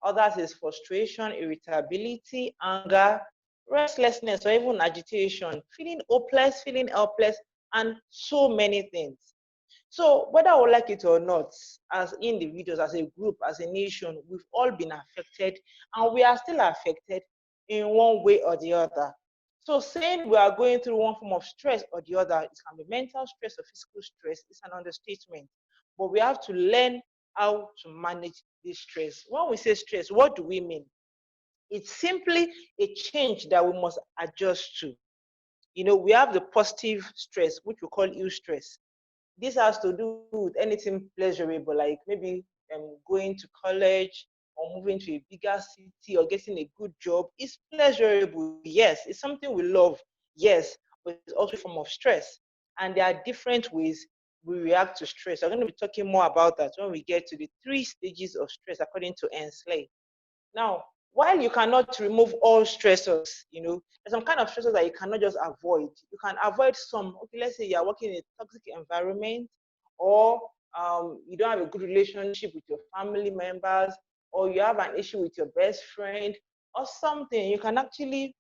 Others is frustration, irritability, anger, restlessness, or even agitation, feeling hopeless, feeling helpless, and so many things. So whether we like it or not, as individuals, as a group, as a nation, we've all been affected, and we are still affected in one way or the other. So saying we are going through one form of stress or the other, it can be mental stress or physical stress, it's an understatement. But we have to learn how to manage this stress. When we say stress, what do we mean? It's simply a change that we must adjust to. We have the positive stress, which we call eustress. This has to do with anything pleasurable, like maybe going to college or moving to a bigger city or getting a good job. It's pleasurable, yes. It's something we love, yes, but it's also a form of stress. And there are different ways we react to stress. I'm going to be talking more about that when we get to the 3 stages of stress according to Ensley. Now, while you cannot remove all stressors, there's some kind of stressors that you cannot just avoid. You can avoid some. Okay, let's say you're working in a toxic environment, or you don't have a good relationship with your family members, or you have an issue with your best friend, or something. You can actually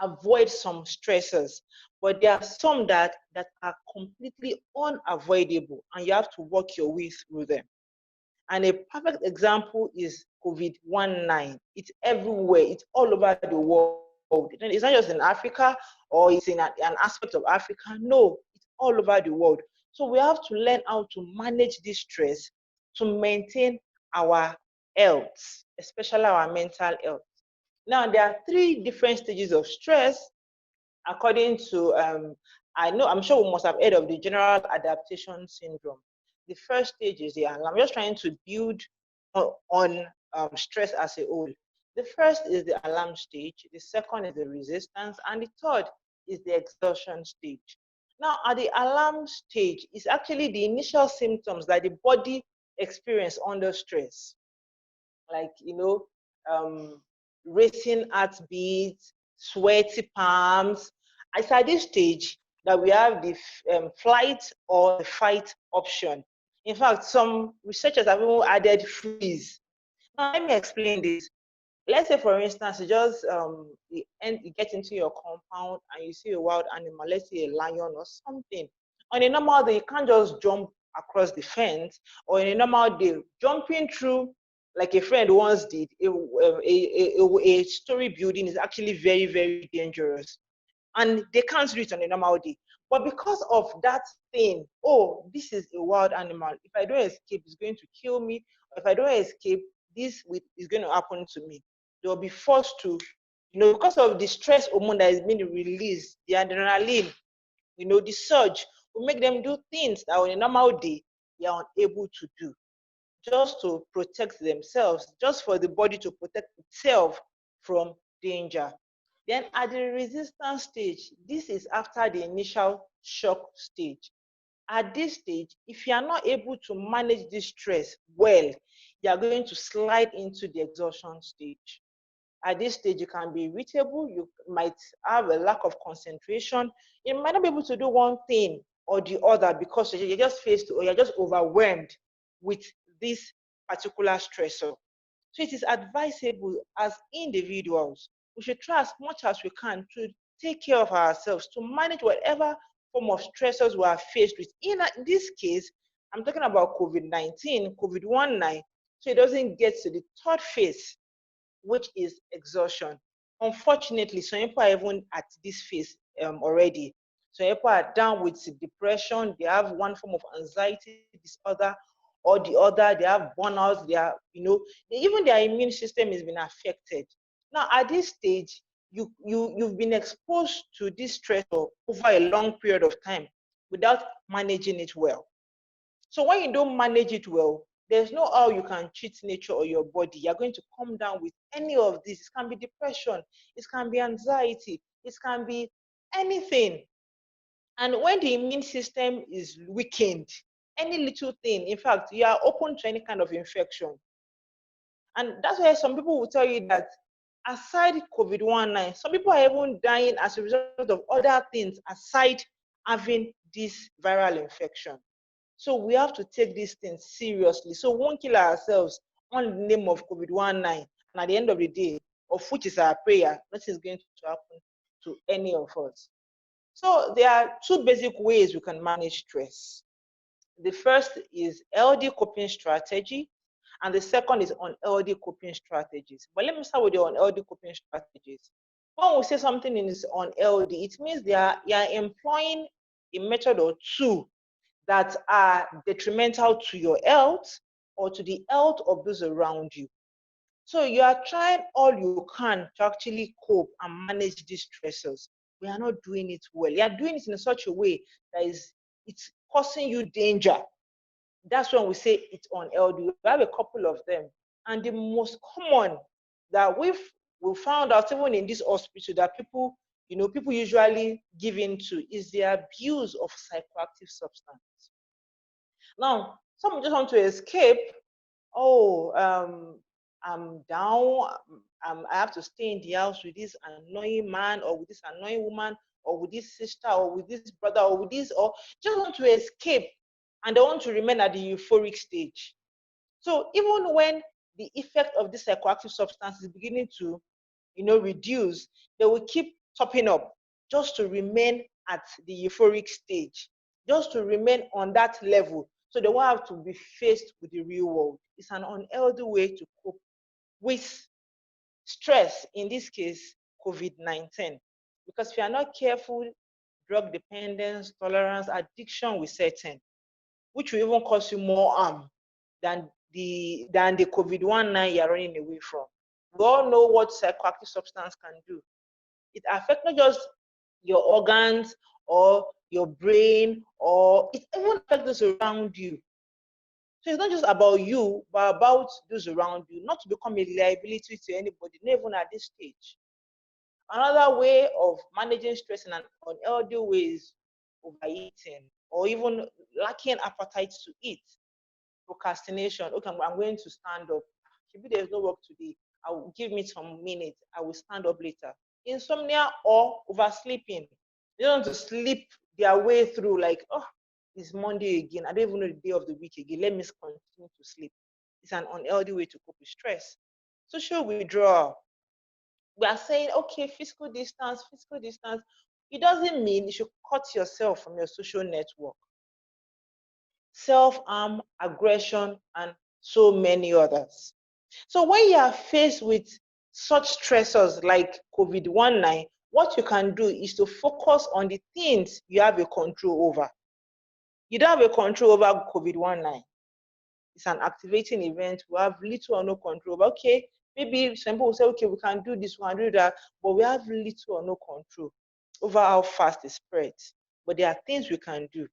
avoid some stressors, but there are some that are completely unavoidable, and you have to work your way through them. And a perfect example is COVID-19. It's everywhere. It's all over the world. It's not just in Africa or it's in an aspect of Africa. No, it's all over the world. So we have to learn how to manage this stress to maintain our health, especially our mental health. Now, there are 3 different stages of stress according to, I'm sure we must have heard of the general adaptation syndrome. The first stage is the alarm. I'm just trying to build on stress as a whole. The first is the alarm stage, the second is the resistance, and the third is the exhaustion stage. Now, at the alarm stage, it's actually the initial symptoms that the body experience under stress, like, racing heartbeats, sweaty palms. It's at this stage that we have the flight or the fight option. In fact, some researchers have even added freeze. Now, let me explain this. Let's say, for instance, you get into your compound and you see a wild animal, let's say a lion or something. On a normal day, you can't just jump across the fence, or in a normal day, jumping through, like a friend once did, a story building is actually very, very dangerous. And they can't do it on a normal day. But because of that thing, oh, this is a wild animal. If I don't escape, it's going to kill me. If I don't escape, this is going to happen to me. They'll be forced to, because of the stress hormone that is being released, the adrenaline, the surge will make them do things that on a normal day they are unable to do, just to protect themselves, just for the body to protect itself from danger. Then at the resistance stage, this is after the initial shock stage. At this stage, if you are not able to manage this stress well, you are going to slide into the exhaustion stage. At this stage, you can be irritable, you might have a lack of concentration, you might not be able to do one thing or the other because you're just faced or you're just overwhelmed with this particular stressor. So it is advisable as individuals, we should try as much as we can to take care of ourselves, to manage whatever form of stressors we are faced with. In this case, I'm talking about COVID-19, COVID-19, so it doesn't get to the third phase, which is exhaustion. Unfortunately, some people are even at this phase already. So people are down with depression, they have one form of anxiety disorder or the other, they have burnout, they are, even their immune system has been affected. Now, at this stage, you've been exposed to this stress over a long period of time without managing it well. So when you don't manage it well, there's no how you can treat nature or your body. You're going to come down with any of this. It can be depression, it can be anxiety, it can be anything. And when the immune system is weakened, any little thing, in fact, you are open to any kind of infection. And that's why some people will tell you that aside COVID-19, some people are even dying as a result of other things aside having this viral infection. So we have to take these things seriously. So we won't kill ourselves on the name of COVID-19, and at the end of the day, of which is our prayer, nothing is going to happen to any of us. So there are two basic ways we can manage stress. The first is healthy coping strategy, and the second is unhealthy coping strategies. But let me start with the unhealthy coping strategies. When we say something is unhealthy, it means you are employing a method or two that are detrimental to your health or to the health of those around you. So you are trying all you can to actually cope and manage these stressors. We are not doing it well. You are doing it in such a way that it's causing you danger. That's when we say it's unhealthy. We have a couple of them. And the most common that we found out even in this hospital that people usually give into is the abuse of psychoactive substance. Now, some just want to escape. Oh, I'm down. I have to stay in the house with this annoying man or with this annoying woman or with this sister or with this brother or with this, or just want to escape, and they want to remain at the euphoric stage. So even when the effect of this psychoactive substance is beginning to, reduce, they will keep topping up just to remain at the euphoric stage, just to remain on that level. So they won't have to be faced with the real world. It's an unhealthy way to cope with stress, in this case, COVID-19. Because if you are not careful, drug dependence, tolerance, addiction will set in, which will even cause you more harm than the COVID-19 you're running away from. We all know what psychoactive substance can do. It affects not just your organs or your brain, or it even affects those around you. So it's not just about you, but about those around you, not to become a liability to anybody, not even at this stage. Another way of managing stress in an unhealthy way is overeating or even lacking appetite to eat. Procrastination. Okay, I'm going to stand up. Maybe there's no work today. Give me some minutes. I will stand up later. Insomnia or oversleeping. They don't want to sleep their way through, like, oh, it's Monday again. I don't even know the day of the week again. Let me continue to sleep. It's an unhealthy way to cope with stress. Social withdrawal. We are saying, okay, physical distance, physical distance. It doesn't mean you should cut yourself from your social network. Self-harm, aggression, and so many others. So when you are faced with such stressors like COVID-19, what you can do is to focus on the things you have a control over. You don't have a control over COVID-19. It's an activating event. We have little or no control over. Okay, maybe some people will say, okay, we can do this, we can do that, but we have little or no control over how fast it spreads. But there are things we can do.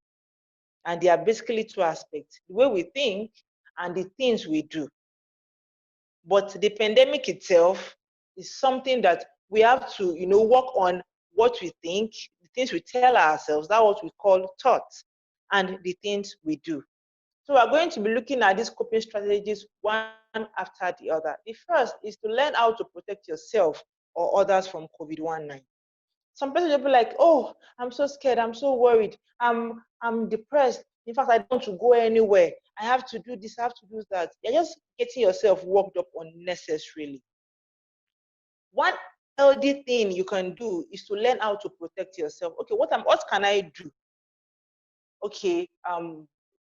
And there are basically two aspects: the way we think and the things we do. But the pandemic itself is something that we have to, work on what we think, the things we tell ourselves. That's what we call thoughts, and the things we do. So we're going to be looking at these coping strategies one after the other. The first is to learn how to protect yourself or others from COVID-19. Some people will be like, oh, I'm so scared, I'm so worried, I'm depressed. In fact, I don't want to go anywhere. I have to do this, I have to do that. You're just getting yourself worked up unnecessarily. One healthy thing you can do is to learn how to protect yourself. Okay, what can I do? Okay,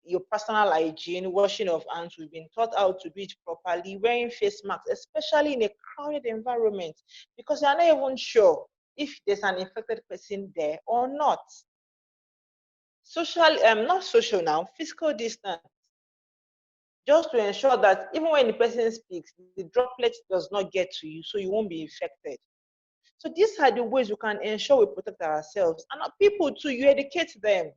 your personal hygiene, washing of hands, we've been taught how to do it properly, wearing face masks, especially in a crowded environment, because you're not even sure if there's an infected person there or not. Not social now, physical distance, just to ensure that even when the person speaks, the droplet does not get to you, so you won't be infected. So these are the ways we can ensure we protect ourselves. And people too, you educate them.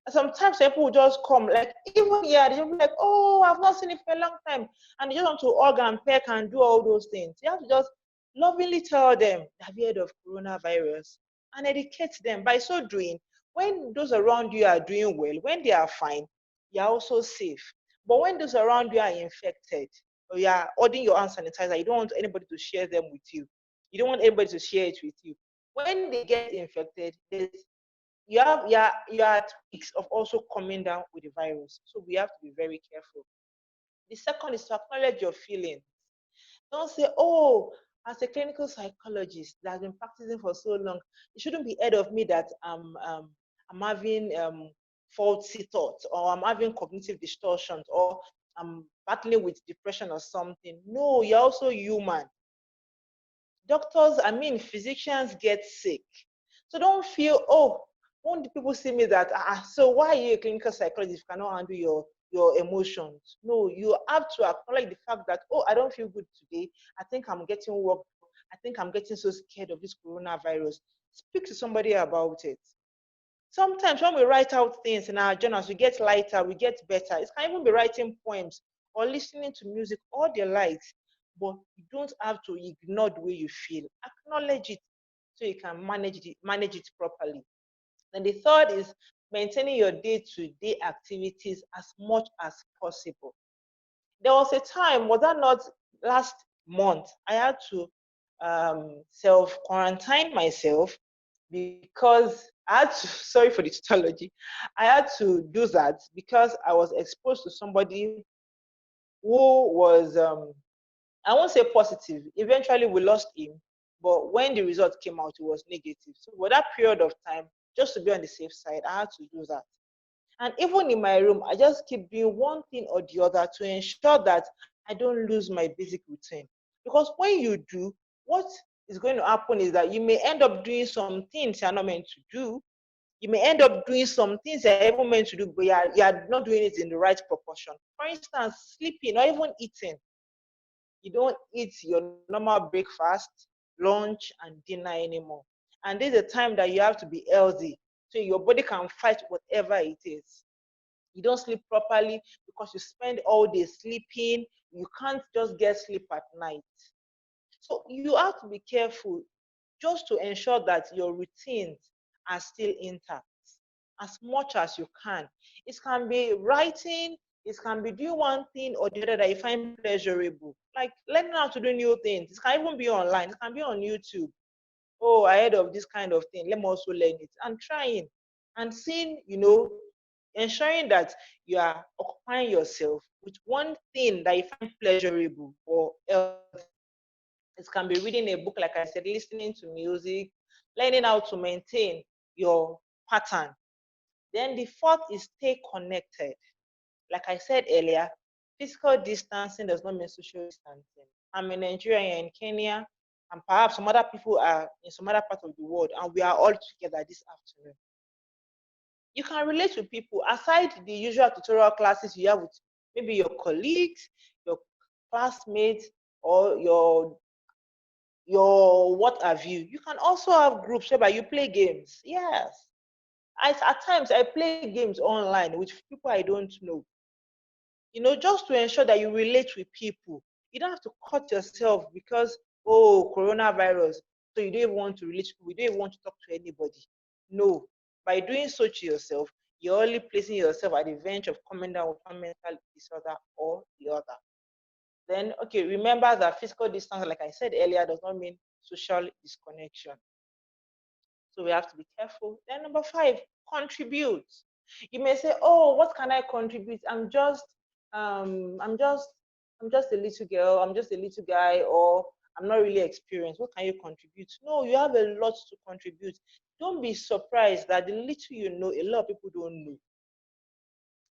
Sometimes people will just come, like, even here, they'll be like, oh, I've not seen it for a long time. And they just want to hug and peck and do all those things. You have to just lovingly tell them, have you heard of coronavirus? And educate them. By so doing, when those around you are doing well, when they are fine, you are also safe. But when those around you are infected, or you are holding your hand sanitizer, you don't want anybody to share them with you. You don't want anybody to share it with you. When they get infected, you are at risk of also coming down with the virus. So we have to be very careful. The second is to acknowledge your feelings. Don't say, oh, as a clinical psychologist that has been practicing for so long, it shouldn't be ahead of me that I'm having faulty thoughts, or I'm having cognitive distortions, or I'm battling with depression or something. No, you're also human. Doctors, I mean, physicians get sick. So don't feel, oh, won't the people see me that, so why are you a clinical psychologist if you cannot handle your emotions? No, you have to acknowledge the fact that, oh, I don't feel good today. I think I'm getting worked up. I think I'm getting so scared of this coronavirus. Speak to somebody about it. Sometimes when we write out things in our journals, we get lighter, we get better. It can even be writing poems or listening to music, all the likes. But you don't have to ignore the way you feel. Acknowledge it so you can manage it properly. And the third is maintaining your day-to-day activities as much as possible. There was a time, was that not last month, I had to self-quarantine myself because I had to, sorry for the tautology, I had to do that because I was exposed to somebody who was, I won't say positive, eventually we lost him, but when the result came out, it was negative. So for that period of time, just to be on the safe side, I had to do that. And even in my room, I just keep doing one thing or the other to ensure that I don't lose my basic routine. Because when you do, what is going to happen is that you may end up doing some things you're not meant to do. You may end up doing some things you're even meant to do, but you're not doing it in the right proportion. For instance, sleeping or even eating. You don't eat your normal breakfast, lunch, and dinner anymore. And this is a time that you have to be healthy so your body can fight whatever it is. You don't sleep properly because you spend all day sleeping. You can't just get sleep at night. So you have to be careful just to ensure that your routines are still intact as much as you can. It can be writing, it can be doing one thing or the other that you find pleasurable, like learning how to do new things. It can even be online, it can be on YouTube. Oh, I heard of this kind of thing, let me also learn it, and trying and seeing, ensuring that you are occupying yourself with one thing that you find pleasurable or healthy. It can be reading a book, like I said, listening to music, learning how to maintain your pattern. Then the fourth is stay connected. Like I said earlier, physical distancing does not mean social distancing. I'm in Nigeria, you're in Kenya, and perhaps some other people are in some other part of the world, and we are all together this afternoon. You can relate with people aside the usual tutorial classes you have with maybe your colleagues, your classmates, or your what have you. You can also have groups whereby you play games. Yes. At times I play games online with people I don't know. Just to ensure that you relate with people. You don't have to cut yourself because, oh, coronavirus. So you don't even want to relate to people, you don't even want to talk to anybody. No. By doing so to yourself, you're only placing yourself at the verge of coming down with one mental disorder or the other. Then, okay, remember that physical distance, like I said earlier, does not mean social disconnection. So we have to be careful. Then number 5, contribute. You may say, oh, what can I contribute? Um, I'm just, I'm just a little girl, I'm just a little guy, or I'm not really experienced. What can you contribute? No, you have a lot to contribute. Don't be surprised that the little you know, a lot of people don't know.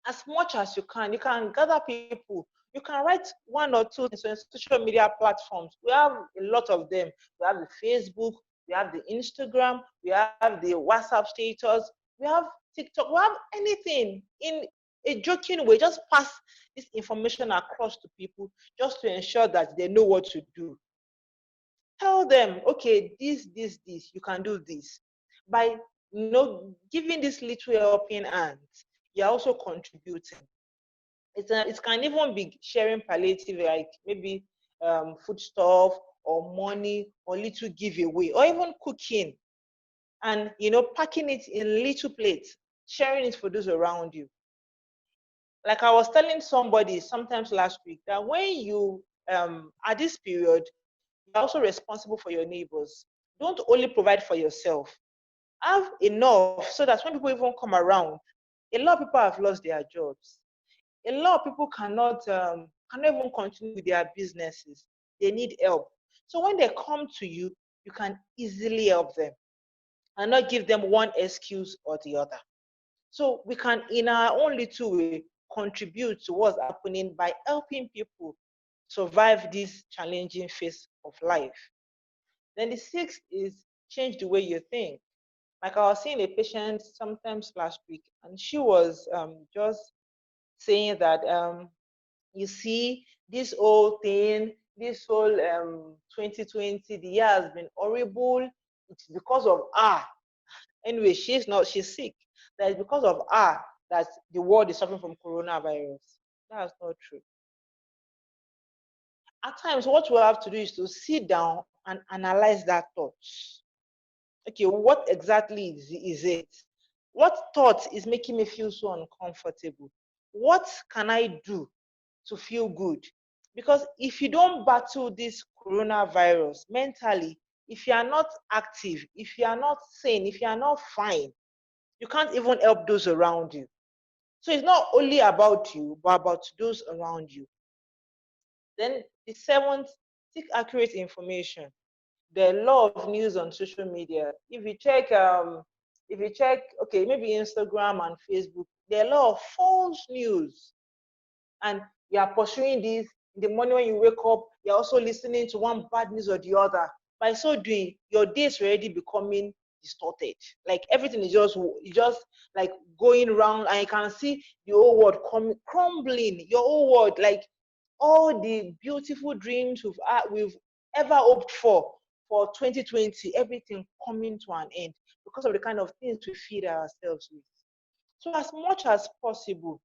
As much as you can gather people. You can write one or two things on social media platforms. We have a lot of them. We have the Facebook, we have the Instagram, we have the WhatsApp status, we have TikTok, we have anything in a joking way. Just pass this information across to people just to ensure that they know what to do. Tell them, okay, this, you can do this. By giving this little helping hand, you're also contributing. It can even be sharing palliative, like maybe food stuff or money or little giveaway or even cooking, and packing it in little plates, sharing it for those around you. Like I was telling somebody sometimes last week that when you at this period, you're also responsible for your neighbors. Don't only provide for yourself. Have enough so that when people even come around, a lot of people have lost their jobs. A lot of people cannot cannot even continue with their businesses. They need help. So when they come to you, you can easily help them and not give them one excuse or the other. So we can, in our own little way, contribute to what's happening by helping people survive this challenging phase of life. Then the sixth is change the way you think. Like I was seeing a patient sometimes last week, and she was just saying that, you see, this whole thing, this whole 2020, the year has been horrible. It's because of her. Anyway, she's sick. That is because of her that the world is suffering from coronavirus. That's not true. At times, what we have to do is to sit down and analyze that thought. Okay, what exactly is it? What thought is making me feel so uncomfortable? What can I do to feel good? Because if you don't battle this coronavirus mentally, if you are not active, if you are not sane, if you are not fine, you can't even help those around you. So it's not only about you, but about those around you. Then the seventh, seek accurate information. The law of news on social media. If you check, okay, maybe Instagram and Facebook, there are a lot of false news, and you are pursuing this. In the morning when you wake up, you're also listening to one bad news or the other. By so doing, your day is already becoming distorted. Like everything is just like going around, and you can see the whole world crumbling. Your whole world, like all the beautiful dreams we've ever hoped for 2020, everything coming to an end because of the kind of things we feed ourselves with. So as much as possible,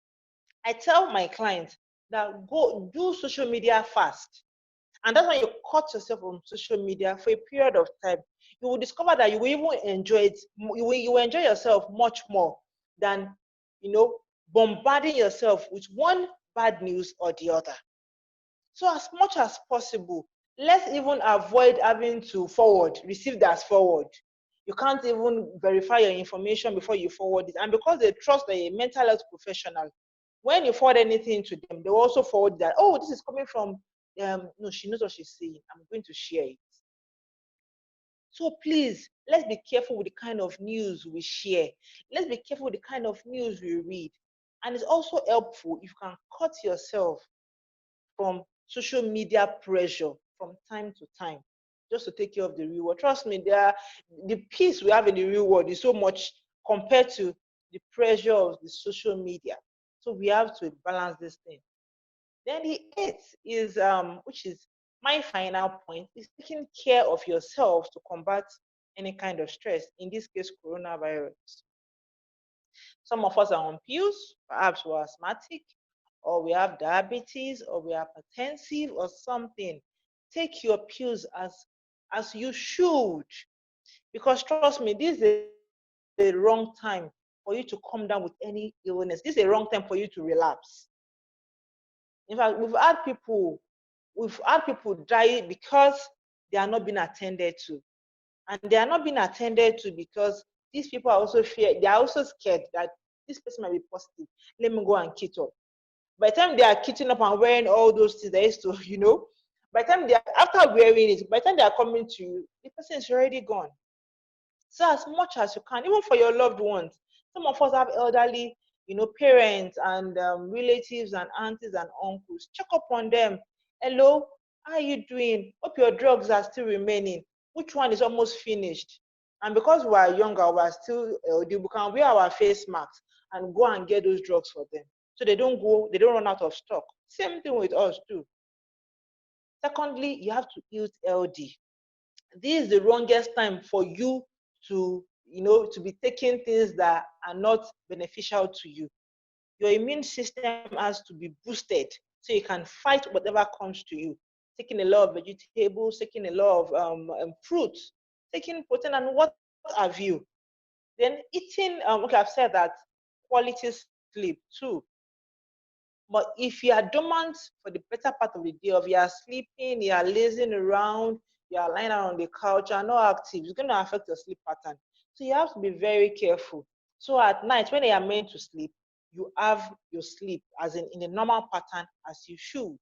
I tell my clients that go do social media fast. And that's when you cut yourself from social media for a period of time. You will discover that you will even enjoy it. You will enjoy yourself much more than, bombarding yourself with one bad news or the other. So as much as possible, let's even avoid having to receive that forward. You can't even verify your information before you forward it. And because they trust a mental health professional, when you forward anything to them, they will also forward that, oh, this is coming from, no, she knows what she's saying. I'm going to share it. So please, let's be careful with the kind of news we share. Let's be careful with the kind of news we read. And it's also helpful if you can cut yourself from social media pressure from time to time, just to take care of the real world. Trust me, the peace we have in the real world is so much compared to the pressure of the social media. So we have to balance this thing. Then the eighth is, which is my final point, is taking care of yourself to combat any kind of stress, in this case, coronavirus. Some of us are on pills, perhaps we're asthmatic, or we have diabetes, or we are hypertensive, or something. Take your pills as you should. Because trust me, this is the wrong time for you to come down with any illness. This is the wrong time for you to relapse. In fact, we've had people die because they are not being attended to. And they are not being attended to because these people are also they are also scared that this person might be positive. Let me go and kit up. By the time they are kitting up and wearing all those things they used to, by the time they are, after wearing it, by the time they are coming to you, the person is already gone. So as much as you can, even for your loved ones, some of us have elderly, parents and relatives and aunties and uncles. Check up on them. Hello, how are you doing? Hope your drugs are still remaining. Which one is almost finished? And because we are younger, we are still we can wear our face masks and go and get those drugs for them. So they don't run out of stock. Same thing with us too. Secondly, you have to eat healthy. This is the wrongest time for you to be taking things that are not beneficial to you. Your immune system has to be boosted so you can fight whatever comes to you. Taking a lot of vegetables, taking a lot of fruits, taking protein, and what have you. Then eating, okay, I've said that, quality sleep too. But if you are dormant for the better part of the day, if you are sleeping, you are lazing around, you are lying on the couch, you are not active, it's going to affect your sleep pattern. So you have to be very careful. So at night, when you are meant to sleep, you have your sleep as in a normal pattern as you should,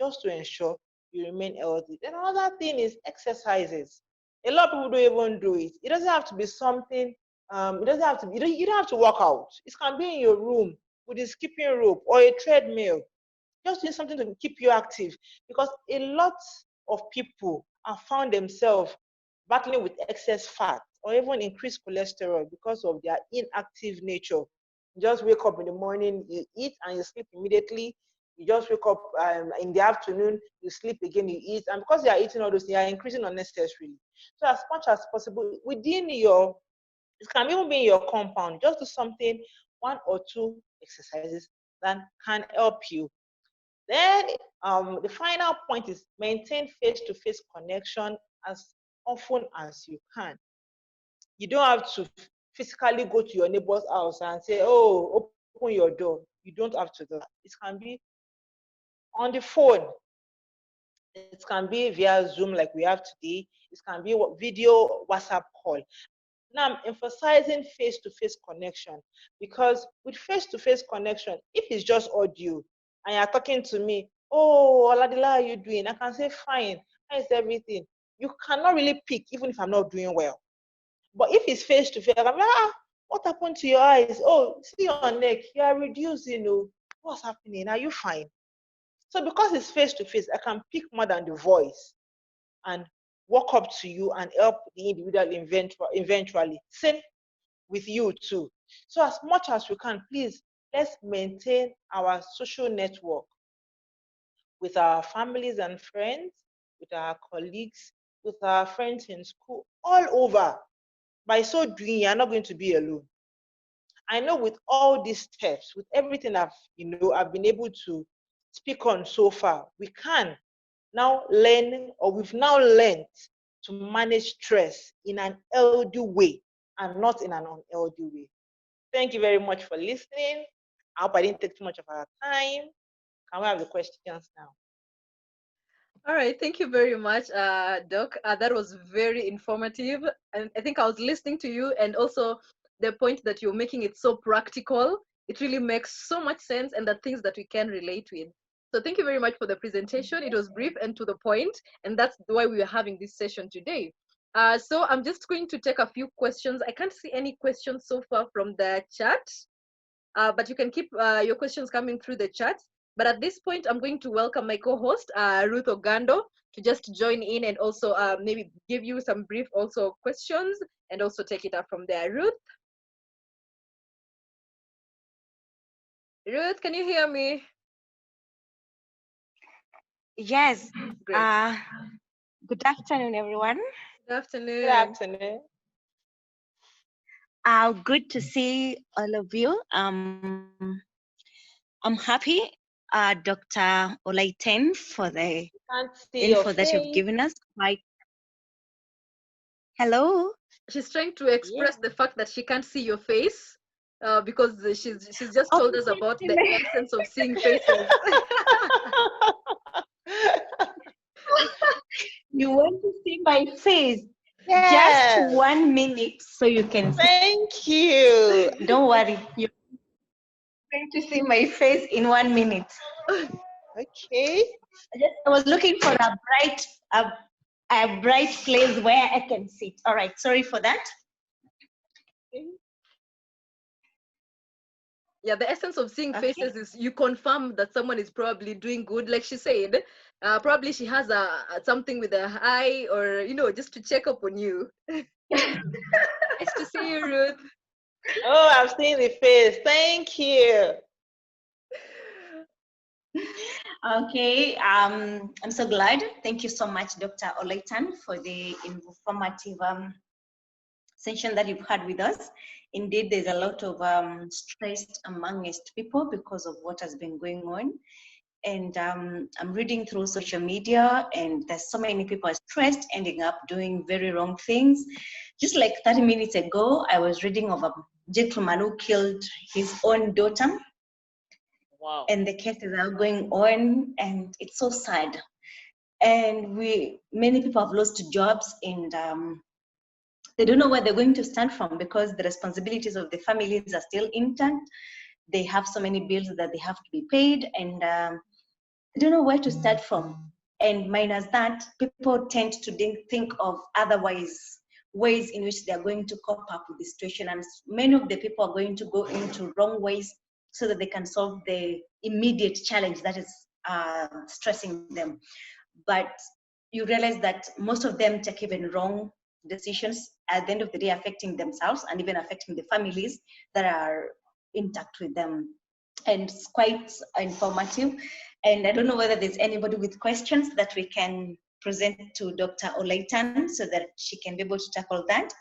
just to ensure you remain healthy. Then another thing is exercises. A lot of people don't even do it. It doesn't have to be something, it doesn't have to be, you don't have to work out. It can be in your room with a skipping rope or a treadmill. Just doing something to keep you active, because a lot of people have found themselves battling with excess fat or even increased cholesterol because of their inactive nature. You just wake up in the morning, you eat and you sleep immediately. You just wake up in the afternoon, you sleep again, you eat. And because you are eating all those things, you are increasing unnecessarily. So as much as possible, within your, it can even be in your compound, just do something, 1 or 2 exercises that can help you. Then the final point is maintain face-to-face connection as often as you can. You don't have to physically go to your neighbor's house and say, oh, open your door. You don't have to do that. It can be on the phone. It can be via Zoom like we have today. It can be video WhatsApp call. Now I'm emphasizing face-to-face connection, because with face-to-face connection, if it's just audio and you're talking to me, oh, Oladele, how are you doing? I can say, fine, how is everything? You cannot really pick, even if I'm not doing well. But if it's face-to-face, I'm like, what happened to your eyes? Oh, see your neck, you are reducing. Oh, what's happening? Are you fine? So because it's face-to-face, I can pick more than the voice and walk up to you and help the individual eventually. Same with you too. So as much as we can, please, let's maintain our social network with our families and friends, with our colleagues, with our friends in school, all over. By so doing, you're not going to be alone. I know with all these steps, with everything I've been able to speak on so far, we can now learn, or we've now learned to manage stress in an healthy way and not in an unhealthy way. Thank you very much for listening. I hope I didn't take too much of our time. Can we have the questions now? All right, thank you very much, Doc. That was very informative. And I think I was listening to you, and also the point that you're making it so practical. It really makes so much sense, and the things that we can relate with. So thank you very much for the presentation. It was brief and to the point, and that's why we are having this session today. So I'm just going to take a few questions. I can't see any questions so far from the chat, but you can keep your questions coming through the chat. But at this point, I'm going to welcome my co-host, Ruth Ogando, to just join in and also maybe give you some brief also questions and also take it up from there. Ruth? Ruth, can you hear me? Yes. Great. Good afternoon, everyone. Good afternoon. Good afternoon. Good to see all of you. I'm happy, Dr. Olaitan, for the info that you've given us. Hello. She's trying to express the fact that she can't see your face because she's just told us about the essence of seeing faces. You want to see my face? Yes. Just 1 minute so you can see. Thank you. Don't worry. You're going to see my face in 1 minute. Okay. I was looking for a bright place where I can sit. All right, sorry for that. Yeah, the essence of seeing faces is you confirm that someone is probably doing good. Like she said, probably she has something with her eye, or just to check up on you. Nice to see you, Ruth. Oh, I've seen the face. Thank you. Okay, I'm so glad. Thank you so much, Dr. Olaitan, for the informative session that you've had with us. Indeed, there's a lot of stress amongst people because of what has been going on. And I'm reading through social media, and there's so many people are stressed, ending up doing very wrong things. Just like 30 minutes ago, I was reading of a gentleman who killed his own daughter. Wow. And the cases are going on, and it's so sad. And many people have lost jobs, and they don't know where they're going to stand from because the responsibilities of the families are still intact. they have so many bills that they have to be paid, and they don't know where to start from. And minus that, people tend to think of otherwise ways in which they are going to cope up with the situation, and many of the people are going to go into wrong ways so that they can solve the immediate challenge that is stressing them. But you realize that most of them take even wrong decisions, at the end of the day affecting themselves and even affecting the families that are intact with them. And it's quite informative. And I don't know whether there's anybody with questions that we can present to Dr. Olaitan so that she can be able to tackle that.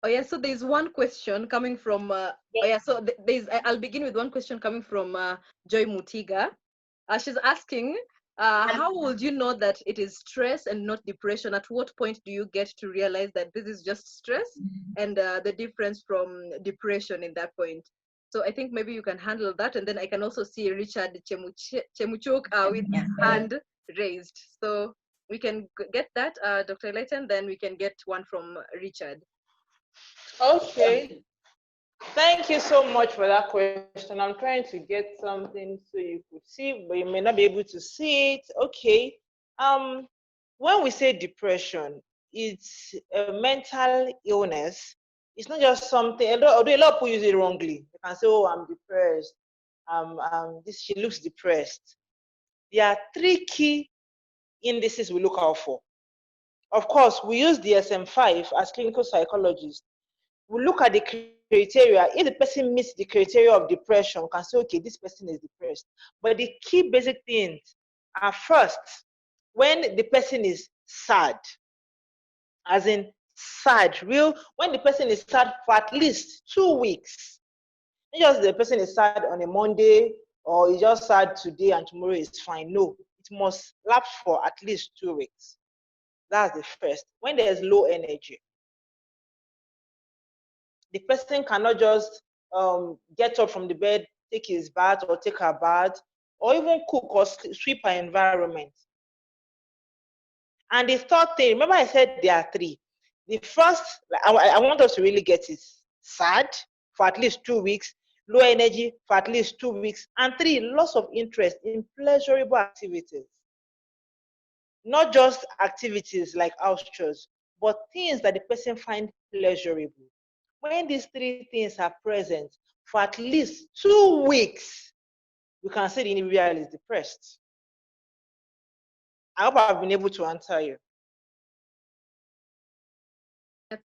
Oh yeah, so there's one question coming from, I'll begin with one question coming from Joy Mutiga. She's asking, how would you know that it is stress and not depression? At what point do you get to realize that this is just stress and the difference from depression in that point? So I think maybe you can handle that, and then I can also see Richard Chemuchuk with hand raised. So we can get that, Dr. Olaitan, then we can get one from Richard. Okay. Thank you so much for that question. I'm trying to get something so you could see, but you may not be able to see it. Okay. When we say depression, it's a mental illness. It's not just something, although a lot of people use it wrongly. They can say, oh, I'm depressed. She looks depressed. There are 3 key indices we look out for. Of course, we use the DSM-5 as clinical psychologists. We look at the criteria. If the person meets the criteria of depression, we can say, okay, this person is depressed. But the key basic things are, first, when the person is sad, as in sad, when the person is sad for at least 2 weeks. Not just the person is sad on a Monday, or he's just sad today and tomorrow is fine. No, it must last for at least 2 weeks. That's the first. When there's low energy, the person cannot just get up from the bed, take his bath or take her bath, or even cook or sweep her environment. And the third thing, remember I said there are 3. The first, I want us to really get it, sad for at least 2 weeks, low energy for at least 2 weeks, and 3, loss of interest in pleasurable activities. Not just activities like house chores, but things that the person finds pleasurable. When these 3 things are present for at least 2 weeks, we can say the individual is depressed. I hope I've been able to answer you.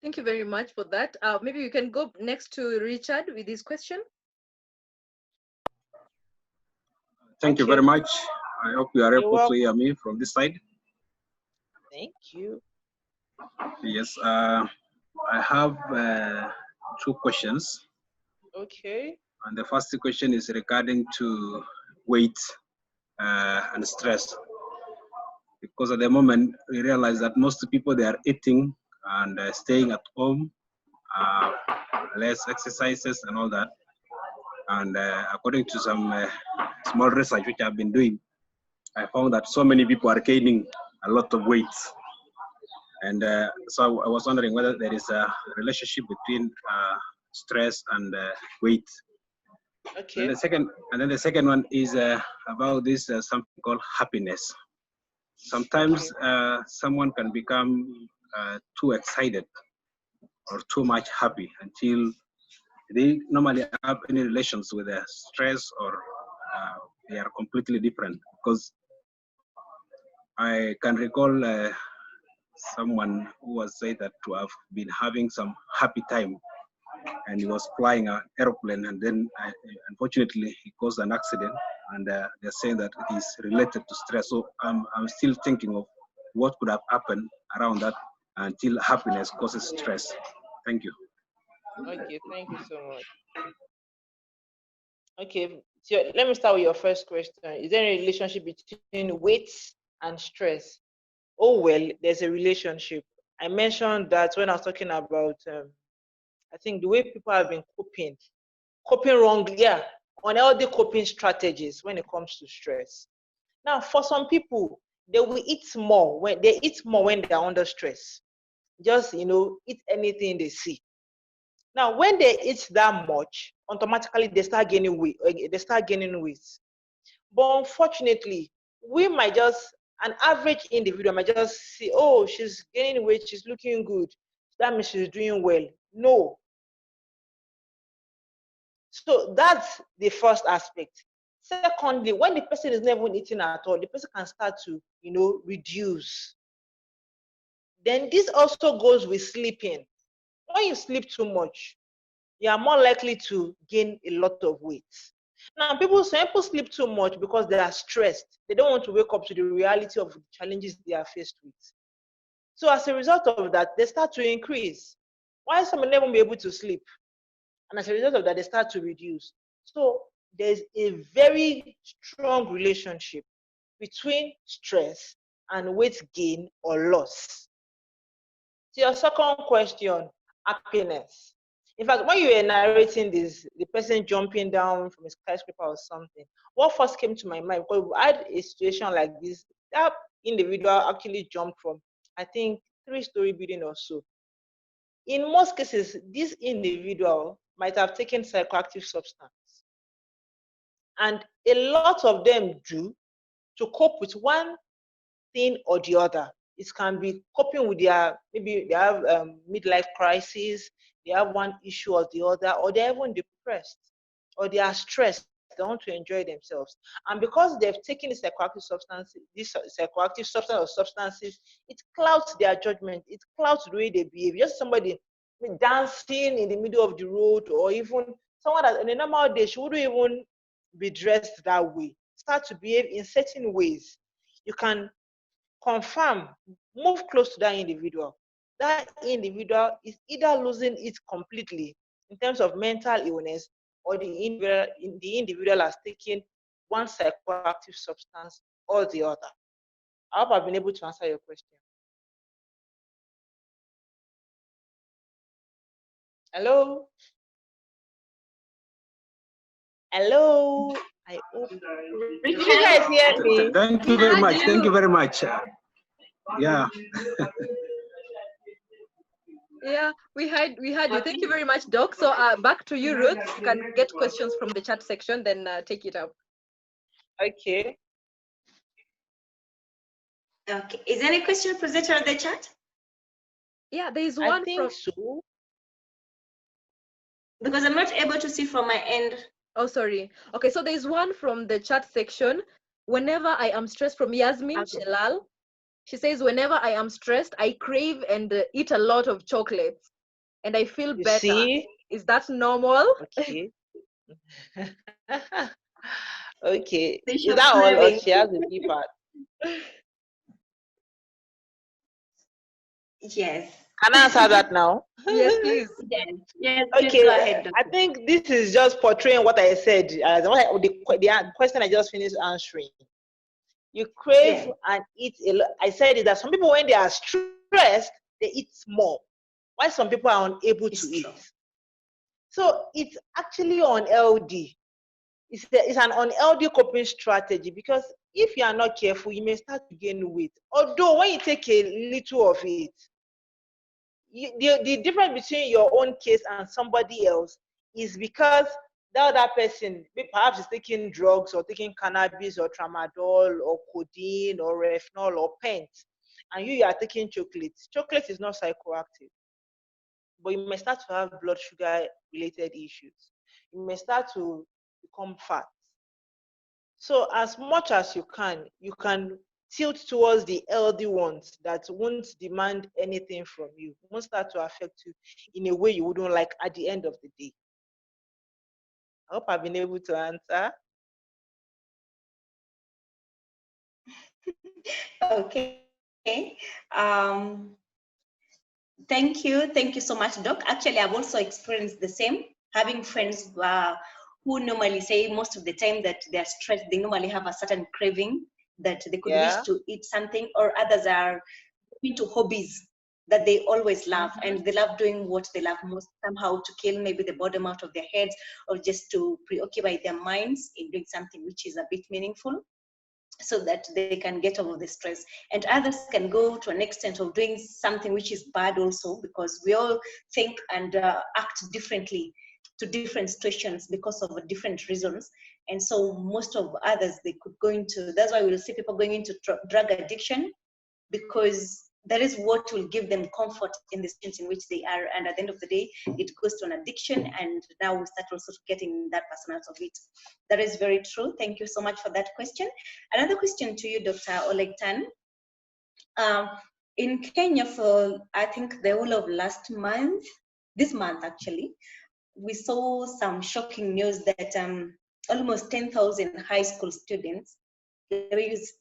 Thank you very much for that. Maybe you can go next to Richard with this question. Thank you very much. I hope you are able to hear me from this side. Thank you. Yes, I have 2 questions. Okay. And the first question is regarding to weight and stress. Because at the moment, we realize that most people, they are eating and staying at home, less exercises and all that. And according to some small research which I've been doing, I found that so many people are gaining a lot of weight. And so I was wondering whether there is a relationship between stress and weight. Okay. And then the second one is about this something called happiness. Sometimes someone can become too excited or too much happy until they normally have any relations with stress, or they are completely different. Because I can recall someone who was said that to have been having some happy time, and he was flying an airplane, and then unfortunately he caused an accident, and they're saying that it is related to stress. So I'm still thinking of what could have happened around that until happiness causes stress. Thank you. Okay, thank you so much. Okay, so let me start with your first question. Is there a relationship between weight and stress? Oh, well, there's a relationship. I mentioned that when I was talking about, I think the way people have been coping wrongly, unhealthy coping strategies when it comes to stress. Now, for some people, they will eat more when they're under stress. Just, eat anything they see. Now, when they eat that much, automatically they start gaining weight. But unfortunately, we might just, an average individual might just see, oh, she's gaining weight, she's looking good, that means she's doing well. No. So that's the first aspect. Secondly, when the person is never eating at all, the person can start to, reduce. Then this also goes with sleeping. When you sleep too much, you are more likely to gain a lot of weight. Now, some people sleep too much because they are stressed. They don't want to wake up to the reality of the challenges they are faced with. So as a result of that, they start to increase. Why some will never be able to sleep? And as a result of that, they start to reduce. So there's a very strong relationship between stress and weight gain or loss. To your second question, happiness. In fact, when you were narrating this, the person jumping down from a skyscraper or something, what first came to my mind, because we had a situation like this, that individual actually jumped from, I think, 3-story building or so. In most cases, this individual might have taken psychoactive substance. And a lot of them do to cope with one thing or the other. It can be coping with maybe they have midlife crisis, they have one issue or the other, or they're even depressed, or they are stressed, they want to enjoy themselves. And because they've taken this psychoactive substance or substances, it clouds their judgment, it clouds the way they behave. Just somebody dancing in the middle of the road, or even someone that on a normal day, she wouldn't even be dressed that way, start to behave in certain ways. You can confirm, move close to that individual. That individual is either losing it completely in terms of mental illness, or the individual has taken one psychoactive substance or the other. I hope I've been able to answer your question. Hello? Hello? I hope. Did you guys hear me? Thank you very much. Thank you very much. Yeah. Yeah, we heard you. Thank you very much, Doc. So back to you, Ruth. You can get questions from the chat section, then take it up. Okay. Okay. Is there any question presented on the chat? Yeah, there is one. I think so. Because I'm not able to see from my end. Oh, sorry. Okay, so there's one from the chat section. Whenever I am stressed, from Yasmin Shelal. She says, whenever I am stressed, I crave and eat a lot of chocolates, and I feel better. See? Is that normal? Okay. Okay. Is that all, or she has the B part? Yes. Can I answer that now? Yes, please. Yes, okay. please go ahead, Doctor. I think this is just portraying what I said. The question I just finished answering. You crave and eat a lot. I said it that some people, when they are stressed, they eat more, while some people are unable to eat. So it's actually unhealthy. It's an unhealthy coping strategy, because if you are not careful, you may start to gain weight. Although when you take a little of it, the difference between your own case and somebody else is because the other person perhaps is taking drugs, or taking cannabis, or tramadol, or codeine, or retinol, or pent, and you are taking chocolate. Chocolate is not psychoactive, but you may start to have blood sugar related issues. You may start to become fat. So as much as you can tilt towards the healthy ones that won't demand anything from you, won't start to affect you in a way you wouldn't like at the end of the day. I hope I've been able to answer. Okay. Thank you so much, Doc. Actually, I've also experienced the same, having friends who normally say most of the time that they're stressed, they normally have a certain craving that they could wish to eat something, or others are into hobbies that they always love, and they love doing what they love most, somehow to kill maybe the boredom out of their heads, or just to preoccupy their minds in doing something which is a bit meaningful, so that they can get over the stress. And others can go to an extent of doing something which is bad also, because we all think and act differently. to different situations because of different reasons. And so most of others, they could go into, that's why we'll see people going into drug addiction, because that is what will give them comfort in the situation in which they are. And at the end of the day, it goes to an addiction, and now we start also getting that person out of it. That is very true. Thank you so much for that question. Another question to you, Dr. Olaitan. In Kenya, for I think the whole of last month, this month actually, we saw some shocking news that almost 10,000 high school students, ladies,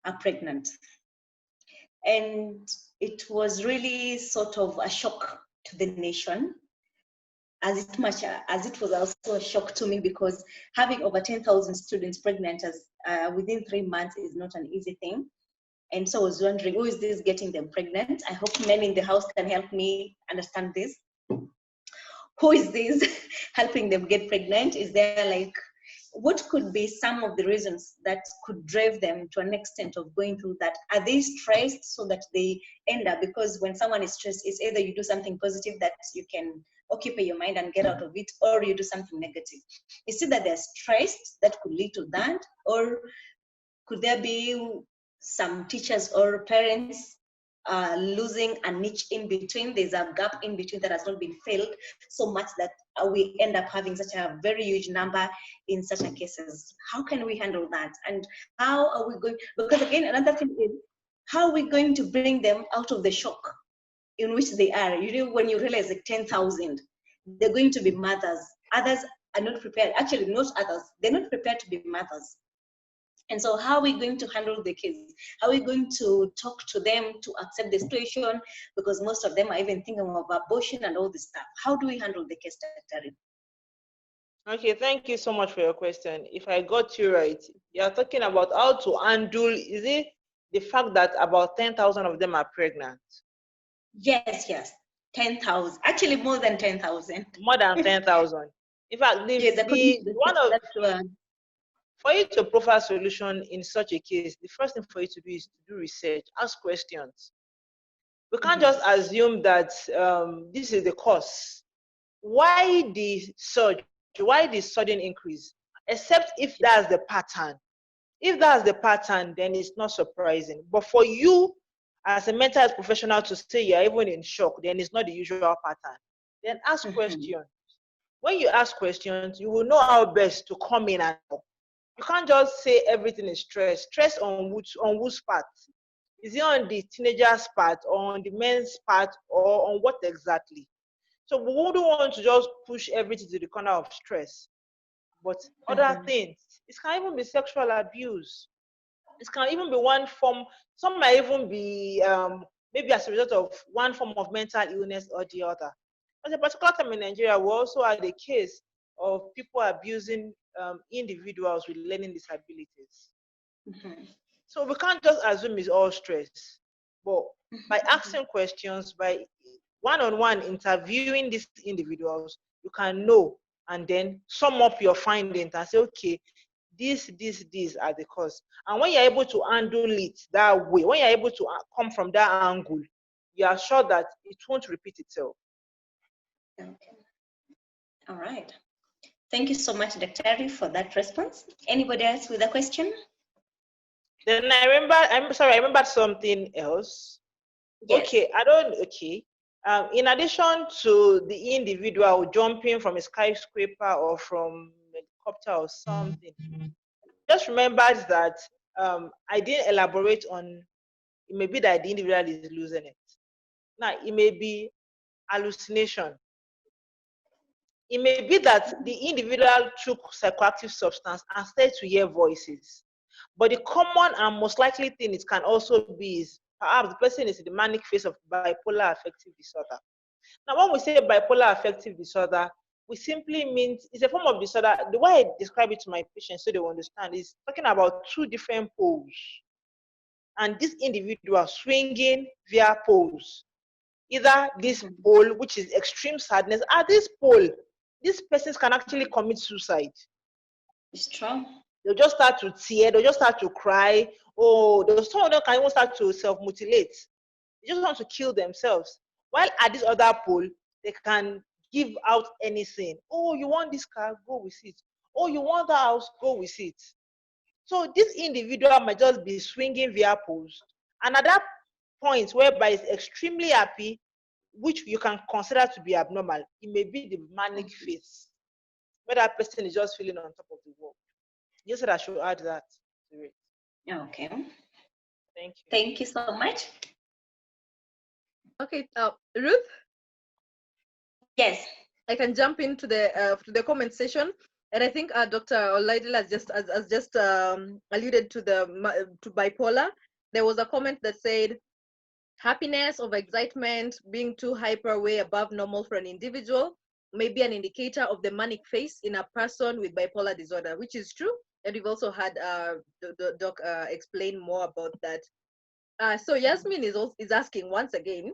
are pregnant. And it was really sort of a shock to the nation, as much as it was also a shock to me, because having over 10,000 students pregnant within 3 months is not an easy thing. And so I was wondering, who is this getting them pregnant? I hope men in the house can help me understand this. Who is this helping them get pregnant? Is there like, what could be some of the reasons that could drive them to an extent of going through that? Are they stressed so that they end up, because when someone is stressed, it's either you do something positive that you can occupy your mind and get out of it, or you do something negative. Is it that they're stressed that could lead to that? Or could there be some teachers or parents losing a niche in between? There's a gap in between that has not been filled so much that we end up having such a very huge number in such a cases. How can we handle that? And how are we going, because again, another thing is, how are we going to bring them out of the shock in which they are? You know, when you realize like 10,000, they're going to be mothers. Others are not prepared. Actually, not others. They're not prepared to be mothers. And so how are we going to handle the kids? How are we going to talk to them to accept the situation? Because most of them are even thinking of abortion and all this stuff. How do we handle the case, Dr. Okay, thank you so much for your question. If I got you right, you're talking about how to handle, is it the fact that about 10,000 of them are pregnant? Yes, yes. 10,000. Actually, more than 10,000. More than 10,000. In fact, for you to profile solution in such a case, the first thing for you to do is to do research, ask questions. We can't just assume that this is the cause. Why the surge? Why the sudden increase? Except if that's the pattern. If that's the pattern, then it's not surprising. But for you as a mental health professional to say you're even in shock, then it's not the usual pattern. Then ask questions. When you ask questions, you will know how best to come in and help. You can't just say everything is stress. Stress on whose part? Is it on the teenager's part, or on the men's part, or on what exactly? So we wouldn't want to just push everything to the corner of stress. But other things, it can even be sexual abuse. It can even be one form, some might even be maybe as a result of one form of mental illness or the other. At a particular time in Nigeria, we also had a case of people abusing individuals with learning disabilities. So we can't just assume it's all stress. But by asking questions, by one-on-one interviewing these individuals, you can know and then sum up your findings and say, okay, these are the cause. And when you're able to handle it that way, when you're able to come from that angle, you are sure that it won't repeat itself. Okay. All right. Thank you so much, Dr. Ari, for that response. Anybody else with a question? Then I remembered something else. Yes. Okay, in addition to the individual jumping from a skyscraper or from a helicopter or something, just remembered that I didn't elaborate on, it may be that the individual is losing it. Now, it may be hallucination. It may be that the individual took psychoactive substance and started to hear voices. But the common and most likely thing it can also be is perhaps the person is in the manic phase of bipolar affective disorder. Now, when we say bipolar affective disorder, we simply mean it's a form of disorder. The way I describe it to my patients so they understand is talking about two different poles. And this individual swinging via poles. Either this pole, which is extreme sadness, or this pole, these persons can actually commit suicide. It's true. They'll just start to tear, they'll just start to cry, or some of them can even start to self-mutilate. They just want to kill themselves. While at this other pole, They can give out anything. Oh, you want this car? Go with it. Oh, you want the house? Go with it. So this individual might just be swinging via post. And at that point whereby it's extremely happy, which you can consider to be abnormal, it may be the manic phase, where that person is just feeling on top of the world. Just said I should add that to it. Okay. Thank you. Thank you so much. Okay, Ruth, Yes. I can jump into the comment section, and I think Dr. Olaidel has just alluded to to bipolar. There was a comment that said, happiness or excitement being too hyper, way above normal for an individual, may be an indicator of the manic phase in a person with bipolar disorder, which is true. And we've also had the doc explain more about that. So Yasmin is asking once again,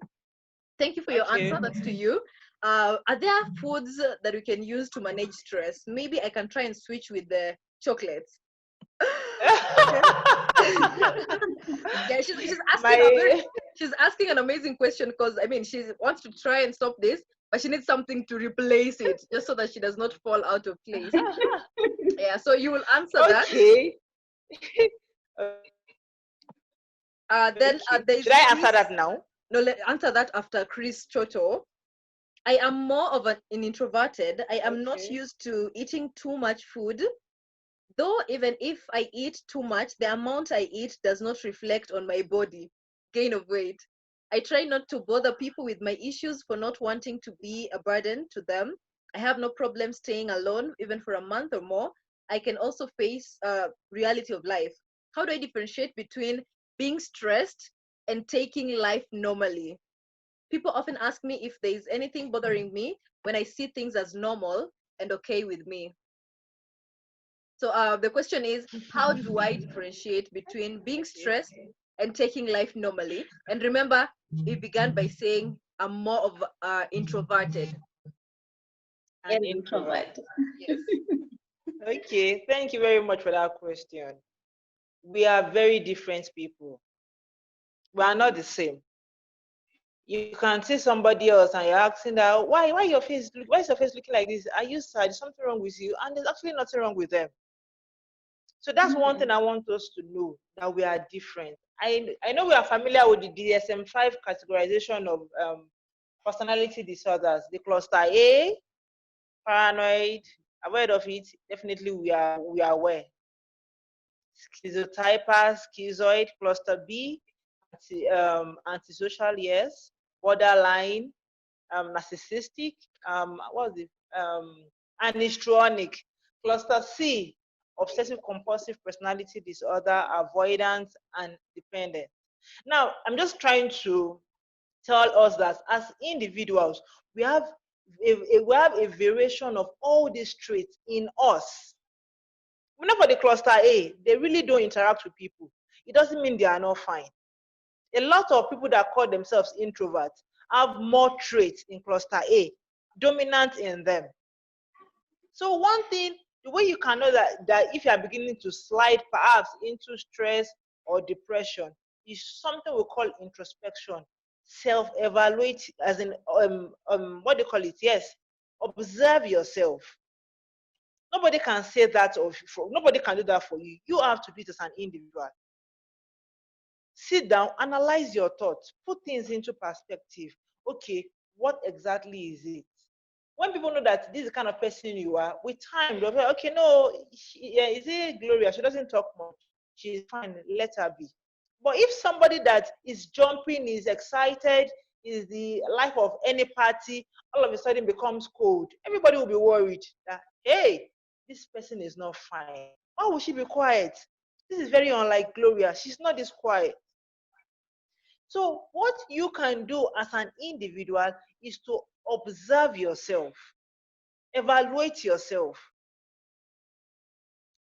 thank you for your answer. That's to you. Are there foods that we can use to manage stress? Maybe I can try and switch with the chocolates. Yeah, she's asking an amazing question, because I mean, she wants to try and stop this, but she needs something to replace it, just so that she does not fall out of place. Yeah, so you will answer that. Okay. Then Should I answer that now? No, answer that after Chris Choto. I am more of an introverted. I am not used to eating too much food. Though even if I eat too much, the amount I eat does not reflect on my body gain of weight. I try not to bother people with my issues for not wanting to be a burden to them. I have no problem staying alone, even for a month or more. I can also face reality of life. How do I differentiate between being stressed and taking life normally? People often ask me if there is anything bothering me when I see things as normal and okay with me. So the question is, how do I differentiate between being stressed and taking life normally? And remember, we began by saying I'm more of introverted. An introvert. Yes. Okay, thank you very much for that question. We are very different people. We are not the same. You can see somebody else and you're asking that, why is your face looking like this? Are you sad? Is something wrong with you? And there's actually nothing wrong with them. So that's one thing I want us to know, that we are different. I know we are familiar with the DSM-5 categorization of personality disorders. The cluster A, paranoid, aware of it. Definitely we are aware. Schizotyper, schizoid, cluster B, antisocial, yes, borderline, narcissistic, what was it? And histrionic. Cluster C, obsessive compulsive personality disorder, avoidance, and dependent. Now, I'm just trying to tell us that as individuals, we have a variation of all these traits in us. Not for the cluster A, they really don't interact with people. It doesn't mean they are not fine. A lot of people that call themselves introverts have more traits in cluster A, dominant in them. So one thing, the way you can know that if you are beginning to slide perhaps into stress or depression, is something we call introspection. Self-evaluate, as in what do you call it? Yes, observe yourself. Nobody can say that nobody can do that for you. You have to do it as an individual. Sit down, analyze your thoughts, put things into perspective. Okay, what exactly is it? When people know that this is the kind of person you are, with time, they'll be like, okay, no, is it Gloria? She doesn't talk much. She's fine, let her be. But if somebody that is jumping, is excited, is the life of any party, all of a sudden becomes cold, everybody will be worried that, hey, this person is not fine. Why would she be quiet? This is very unlike Gloria. She's not this quiet. So what you can do as an individual is to observe yourself, evaluate yourself.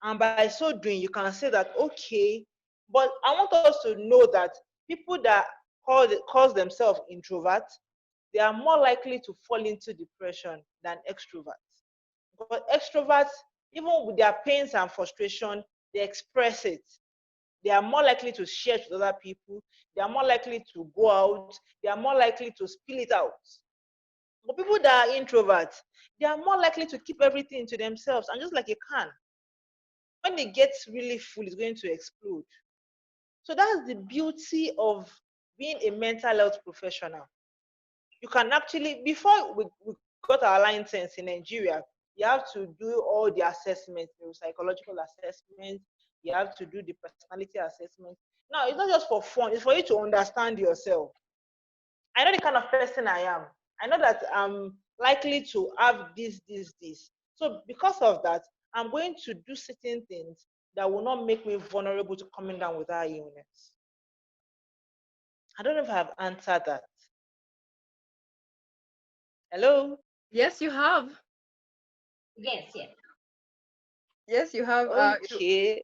And by so doing, you can say that, okay, but I want us to know that people that call themselves introverts, they are more likely to fall into depression than extroverts. But extroverts, even with their pains and frustration, they express it. They are more likely to share with other people. They are more likely to go out. They are more likely to spill it out. But people that are introverts, they are more likely to keep everything to themselves. And just like a can, when it gets really full, it's going to explode. So that's the beauty of being a mental health professional. You can actually, before we got our license in Nigeria, you have to do all the assessments, the psychological assessments, you have to do the personality assessment. Now, it's not just for fun, it's for you to understand yourself. I know the kind of person I am. I know that I'm likely to have this. So because of that, I'm going to do certain things that will not make me vulnerable to coming down with that illness. I don't know if I've answered that. Hello? Yes, you have. Yes, yes. Yes, you have. Okay.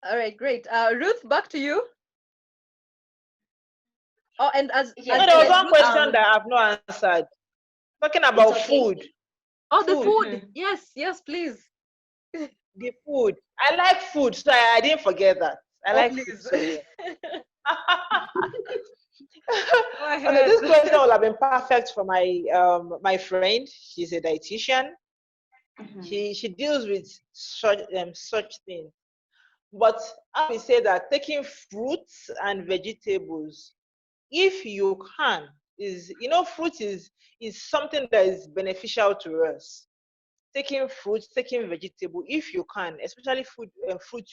All right, great. Ruth, back to you. Oh, and Yes. No, there was yes, one Ruth, question that I've not answered. Talking about It's okay. food. oh, the food. food. Yes, please. The food. I like food, so I didn't forget that. I like food. Please. So, yeah. Go Okay, ahead. this question will have been perfect for my friend. She's a dietitian. She deals with such things. But I will say that taking fruits and vegetables, if you can, fruit is something that is beneficial to us. Taking fruits, taking vegetable, if you can, especially fruit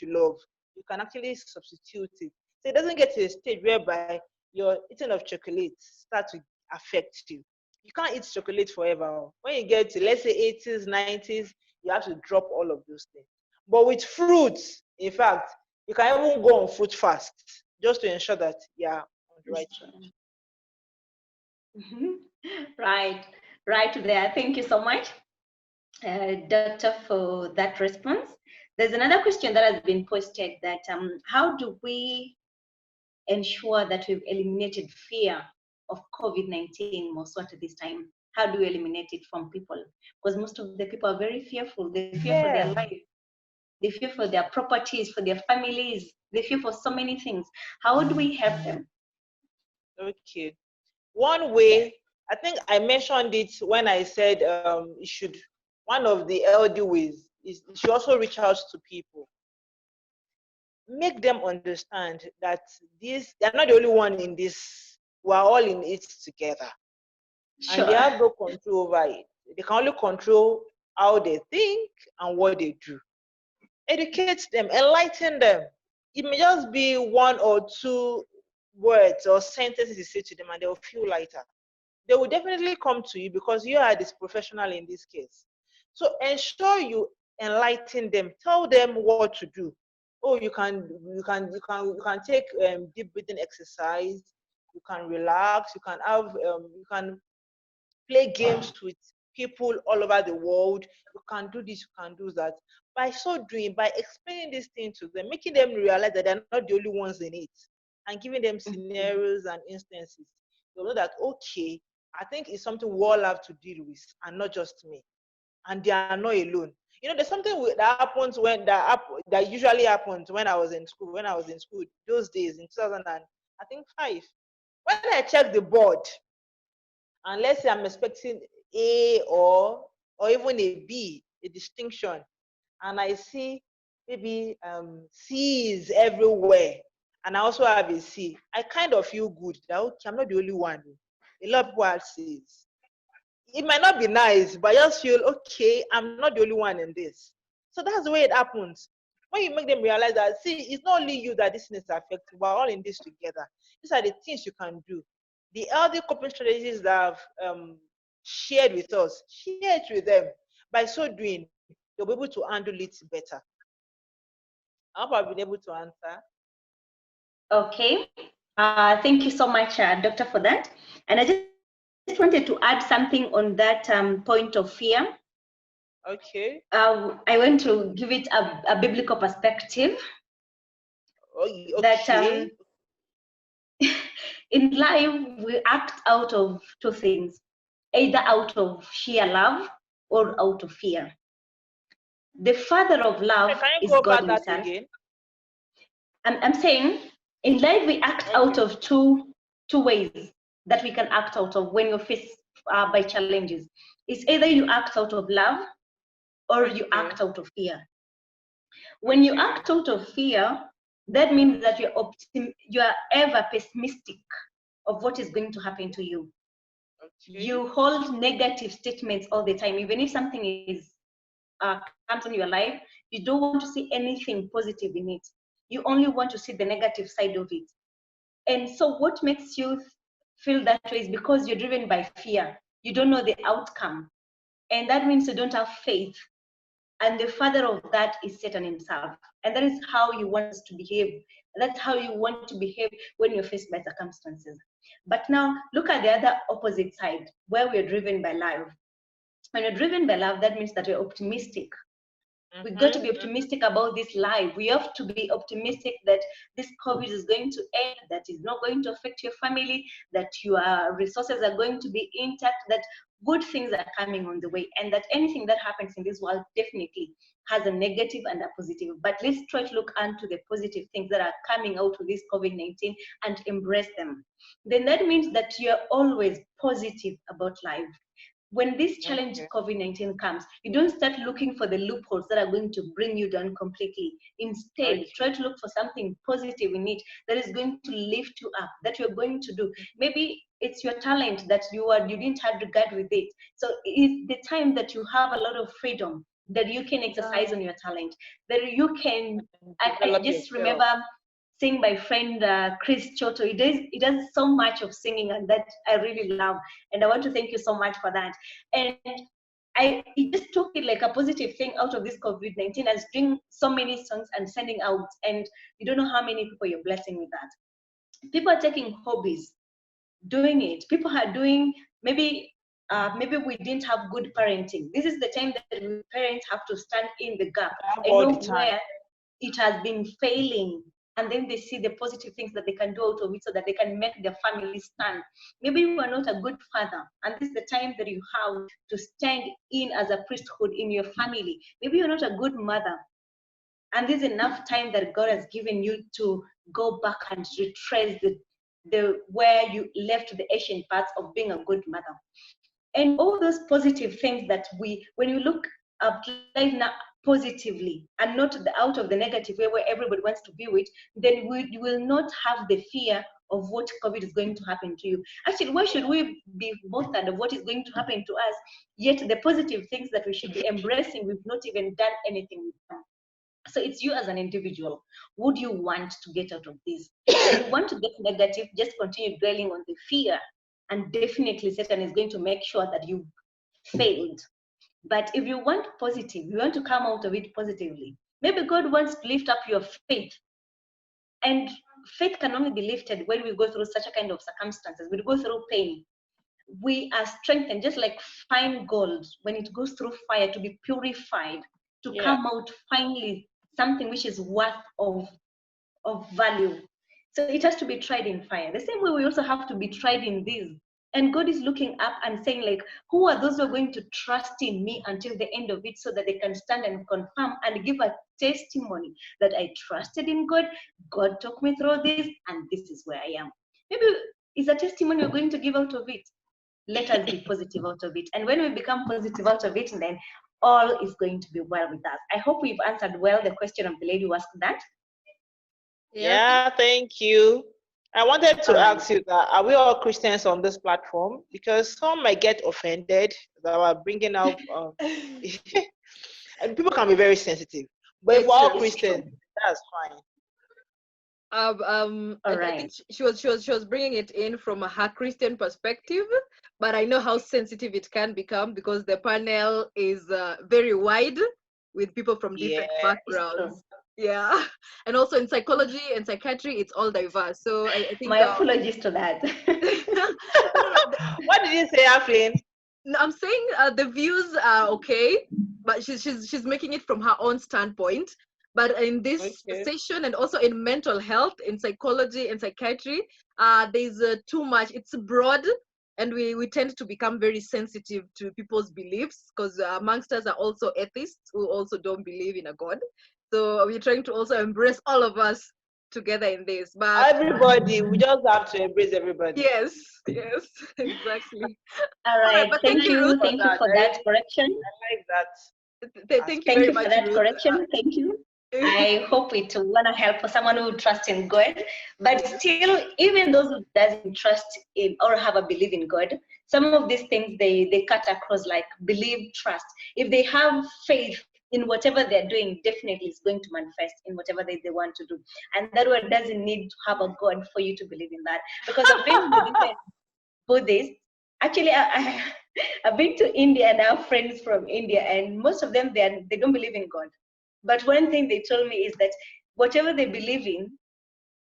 you love, you can actually substitute it. So it doesn't get to a stage whereby your eating of chocolate start to affect you. You can't eat chocolate forever. When you get to, let's say, 80s, 90s, you have to drop all of those things. But with fruits, in fact, you can even go on fruit fast just to ensure that you're on the right track. Right there. Thank you so much, Doctor, for that response. There's another question that has been posted that how do we ensure that we've eliminated fear of COVID-19 most at this time? How do we eliminate it from people? Because most of the people are very fearful. They fear for their life. They fear for their properties, for their families. They fear for so many things. How do we help them? Okay. One way, I think I mentioned it when I said one of the healthy ways is you should also reach out to people. Make them understand that they're not the only one in this. We're all in it together. Sure. And they have no control over it. They can only control how they think and what they do. Educate them, enlighten them. It may just be one or two words or sentences you say to them and they'll feel lighter. They will definitely come to you because you are this professional in this case. So ensure you enlighten them. Tell them what to do. Oh, you can take deep breathing exercise. You can relax. You can play games with people all over the world. You can do this. You can do that. By so doing, by explaining this thing to them, making them realize that they're not the only ones in it, and giving them scenarios and instances, they'll know that, okay, I think it's something we all have to deal with, and not just me. And they are not alone. There's something that happens that usually happens when I was in school. When I was in school those days in 2005, when I checked the board, and let's say I'm expecting A or even a B, a distinction, and I see maybe C's everywhere, and I also have a C, I kind of feel good that, okay, I'm not the only one. A lot of people have C's. It might not be nice, but I just feel, okay, I'm not the only one in this. So that's the way it happens. When you make them realize that, see, it's not only you that this thing is affecting, we're all in this together. These are the things you can do. The healthy coping strategies that I've shared with us, share it with them. By so doing, you'll be able to handle it better. I hope I've been able to answer. Okay. Thank you so much, Doctor, for that. And I just wanted to add something on that point of fear. Okay. I want to give it a biblical perspective. Okay. That in life, we act out of two things, either out of sheer love or out of fear. The father of love is God himself. Again? I'm saying in life we act out of two ways. that we can act out of when you're faced by challenges. It's either you act out of love or you act out of fear. When you act out of fear, that means that you are ever pessimistic of what is going to happen to you. You hold negative statements all the time. Even if something is comes in your life, you don't want to see anything positive in it. You only want to see the negative side of it. And so what makes you feel that way is because you're driven by fear. You don't know the outcome. And that means you don't have faith. And the father of that is Satan himself. And that is how you want us to behave. That's how you want to behave when you're faced by circumstances. But now look at the other opposite side, where we're driven by love. When you're driven by love, that means that we're optimistic. We've got to be optimistic about this life. We have to be optimistic that this COVID is going to end, that is not going to affect your family, that your resources are going to be intact, that good things are coming on the way, and that anything that happens in this world definitely has a negative and a positive. But let's try to look into the positive things that are coming out of this COVID-19 and embrace them. Then that means that you're always positive about life. When this challenge COVID-19 comes, you don't start looking for the loopholes that are going to bring you down completely. Instead, try to look for something positive in it that is going to lift you up, that you're going to do. Maybe it's your talent that you didn't have regard with it. So it's the time that you have a lot of freedom, that you can exercise on your talent, that you can, I just remember seeing my friend Chris Choto. He does so much of singing, and that I really love. And I want to thank you so much for that. And he just took it like a positive thing out of this COVID-19 as doing so many songs and sending out. And you don't know how many people you're blessing with that. People are taking hobbies, doing it. People are doing, maybe we didn't have good parenting. This is the time that parents have to stand in the gap. I know where it has been failing. And then they see the positive things that they can do out of it so that they can make their family stand. Maybe you are not a good father, and this is the time that you have to stand in as a priesthood in your family. Maybe you're not a good mother, and there's enough time that God has given you to go back and retrace the where you left the ancient parts of being a good mother. And all those positive things that when you look at life now positively and not out of the negative way where everybody wants to be with, then you will not have the fear of what COVID is going to happen to you. Actually, why should we be bothered of what is going to happen to us, yet the positive things that we should be embracing, we've not even done anything with them. So it's you as an individual. Would you want to get out of this? If you want to get negative, just continue dwelling on the fear, and definitely Satan is going to make sure that you failed. But if you want positive, you want to come out of it positively, maybe God wants to lift up your faith. And faith can only be lifted when we go through such a kind of circumstances. We go through pain. We are strengthened, just like fine gold, when it goes through fire to be purified, to come out finally something which is worth of value. So it has to be tried in fire. The same way we also have to be tried in this. And God is looking up and saying, like, who are those who are going to trust in me until the end of it, so that they can stand and confirm and give a testimony that I trusted in God, God took me through this, and this is where I am. Maybe it's a testimony we're going to give out of it. Let us be positive out of it. And when we become positive out of it, then all is going to be well with us. I hope we've answered well the question of the lady who asked that. Yeah, thank you. I wanted to ask you that, are we all Christians on this platform? Because some might get offended that we're bringing up, and people can be very sensitive. But if we're all Christians, that's fine. I think she was bringing it in from her Christian perspective, but I know how sensitive it can become because the panel is very wide with people from different backgrounds. Yeah, and also in psychology and psychiatry, it's all diverse. So I think my apologies to that. What did you say, Aflin? No, I'm saying the views are okay, but she's making it from her own standpoint. But in this session, and also in mental health, in psychology and psychiatry, there's too much. It's broad, and we tend to become very sensitive to people's beliefs, because amongst us are also atheists who also don't believe in a God. So we're trying to also embrace all of us together in this. But everybody, we just have to embrace everybody. yes, yes, exactly. All All right, right, but thank thank you, Ruth. you. Thank you for that correction. I like that. Thank you Thank very you for much, that Ruth. correction. Thank you. I hope it will want to help for someone who trusts in God. But still, even those who doesn't trust in or have a belief in God, some of these things they cut across like believe, trust. If they have faith in whatever they're doing, definitely it's going to manifest in whatever they want to do. And that one doesn't need to have a God for you to believe in that. Because I've been to different Buddhists. Actually, I've been to India and I have friends from India, and most of them they don't believe in God. But one thing they told me is that whatever they believe in,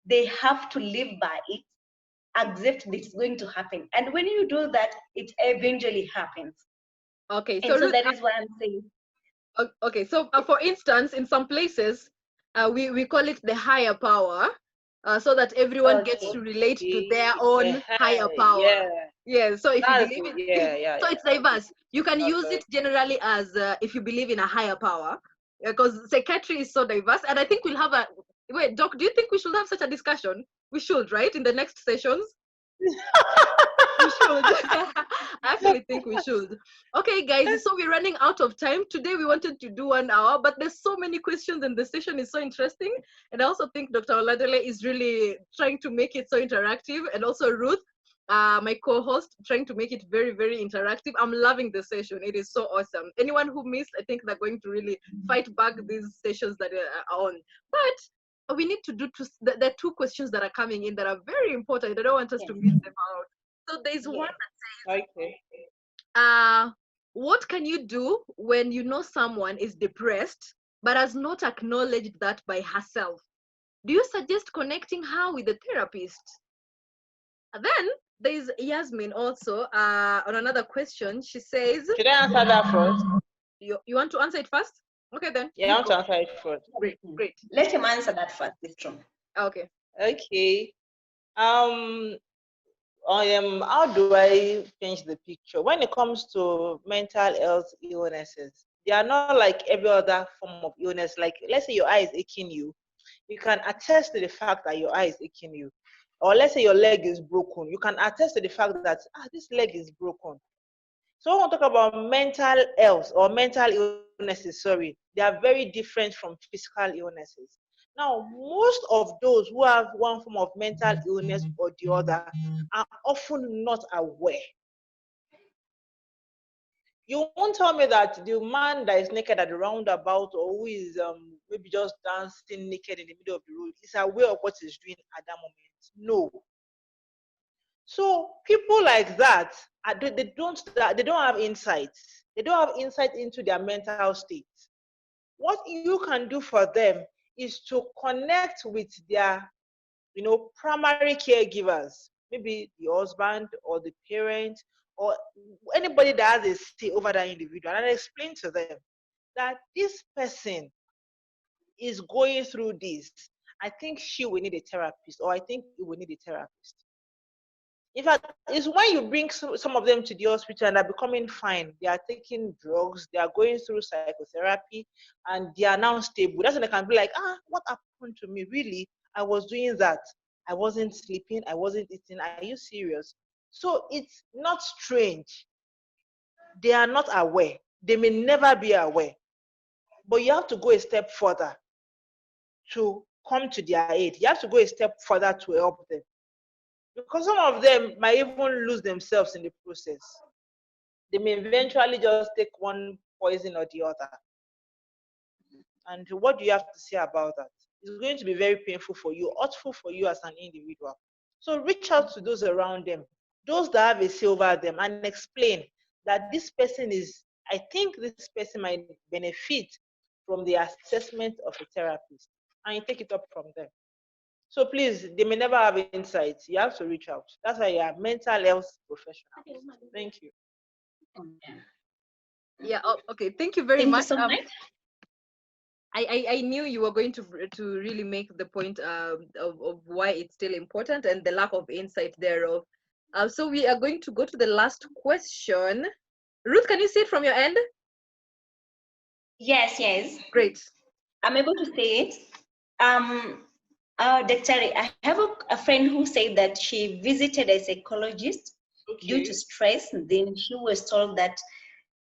they have to live by it, accept that it's going to happen. And when you do that, it eventually happens. Okay, And so so Ruth, that is what I'm saying. okay, so for instance, in some places, we call it the higher power, so that everyone gets to relate to their own higher power. Yeah. Yeah, so if That's, you believe it, yeah. so it's diverse. You can That's use right. it generally as if you believe in a higher power, because psychiatry is so diverse. And I think we'll have a, wait, Doc, do you think we should have such a discussion? We should, right? In the next sessions? We should. I actually think we should. Okay, guys, so we're running out of time. Today we wanted to do 1 hour, but there's so many questions and the session is so interesting. And I also think Dr. Oladele is really trying to make it so interactive. And also Ruth, my co-host, trying to make it very, very interactive. I'm loving the session. It is so awesome. Anyone who missed, I think they're going to really fight back these sessions that are on. But we need to do there are 2 questions that are coming in that are very important. I don't want us to miss them out. So there's one that says, Okay. what can you do when you know someone is depressed but has not acknowledged that by herself? Do you suggest connecting her with a therapist? And then there's Yasmin also on another question. She says, Should I answer that first? you want to answer it first? Okay, then. Yeah, I want to answer it first. Great, great. Let him answer that first, this true. Okay. Okay. How do I change the picture? When it comes to mental health illnesses, they are not like every other form of illness. Like, let's say your eye is aching you, you can attest to the fact that your eye is aching you. Or let's say your leg is broken, you can attest to the fact that this leg is broken. So when we talk about mental health or mental illnesses, they are very different from physical illnesses. Now, most of those who have one form of mental illness or the other are often not aware. You won't tell me that the man that is naked at the roundabout or who is maybe just dancing naked in the middle of the road is aware of what he's doing at that moment. No. So people like that, they don't have insights. They don't have insight into their mental state. What you can do for them is to connect with their, primary caregivers, maybe the husband or the parent or anybody that has a say over that individual, and explain to them that this person is going through this. I think she will need a therapist, or I think he will need a therapist. In fact, it's when you bring some of them to the hospital and they're becoming fine, they are taking drugs, they are going through psychotherapy, and they are now stable. That's when they can be like, what happened to me? Really? I was doing that. I wasn't sleeping. I wasn't eating. Are you serious? So it's not strange. They are not aware. They may never be aware. But you have to go a step further to come to their aid. You have to go a step further to help them. Because some of them might even lose themselves in the process. They may eventually just take one poison or the other. And what do you have to say about that? It's going to be very painful for you, hurtful for you as an individual. So reach out to those around them, those that have a say over them, and explain that this person I think this person might benefit from the assessment of a therapist. And you take it up from them. So please, they may never have insights. You have to reach out. That's why you are mental health professional. Thank you. Yeah. Okay. Thank you very Thank much. you so much. I knew you were going to really make the point of why it's still important and the lack of insight thereof. So we are going to go to the last question. Ruth, can you see it from your end? Yes. Great. I'm able to say it. Dr. I have a friend who said that she visited a psychologist due to stress, and then she was told that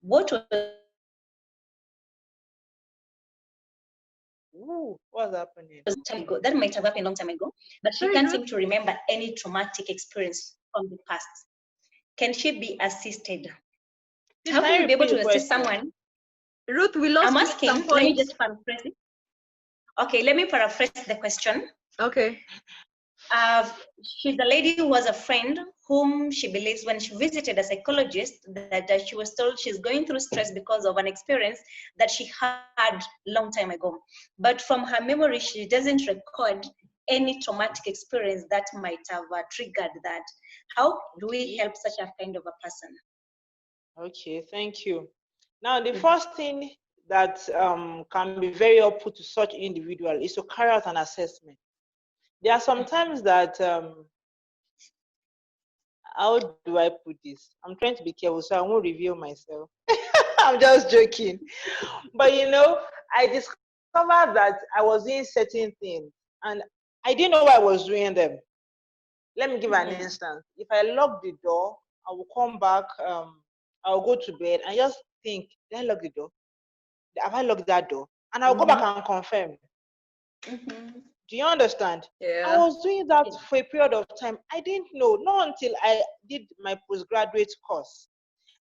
what was what's happening? time ago, that might have happened a long time ago, but she can't seem to remember any traumatic experience from the past. Can she be assisted? Please, How can we be able to assist question? someone? Ruth, we lost I'm asking, some let point. me just paraphrase it. Okay, let me paraphrase the question. Okay. She's a lady who was a friend whom she believes when she visited a psychologist that she was told she's going through stress because of an experience that she had long time ago. But from her memory, she doesn't record any traumatic experience that might have triggered that. How do we help such a kind of a person? Okay, thank you. Now, the first thing that can be very helpful to such individual is to carry out an assessment. There are some times that, how do I put this? I'm trying to be careful, so I won't reveal myself. I'm just joking. But I discovered that I was doing certain things and I didn't know why I was doing them. Let me give an instance. If I lock the door, I will come back, I'll go to bed and just think, did I lock the door? Have I locked that door? And I'll go back and confirm. Do you understand? Yeah. I was doing that for a period of time. I didn't know, not until I did my postgraduate course.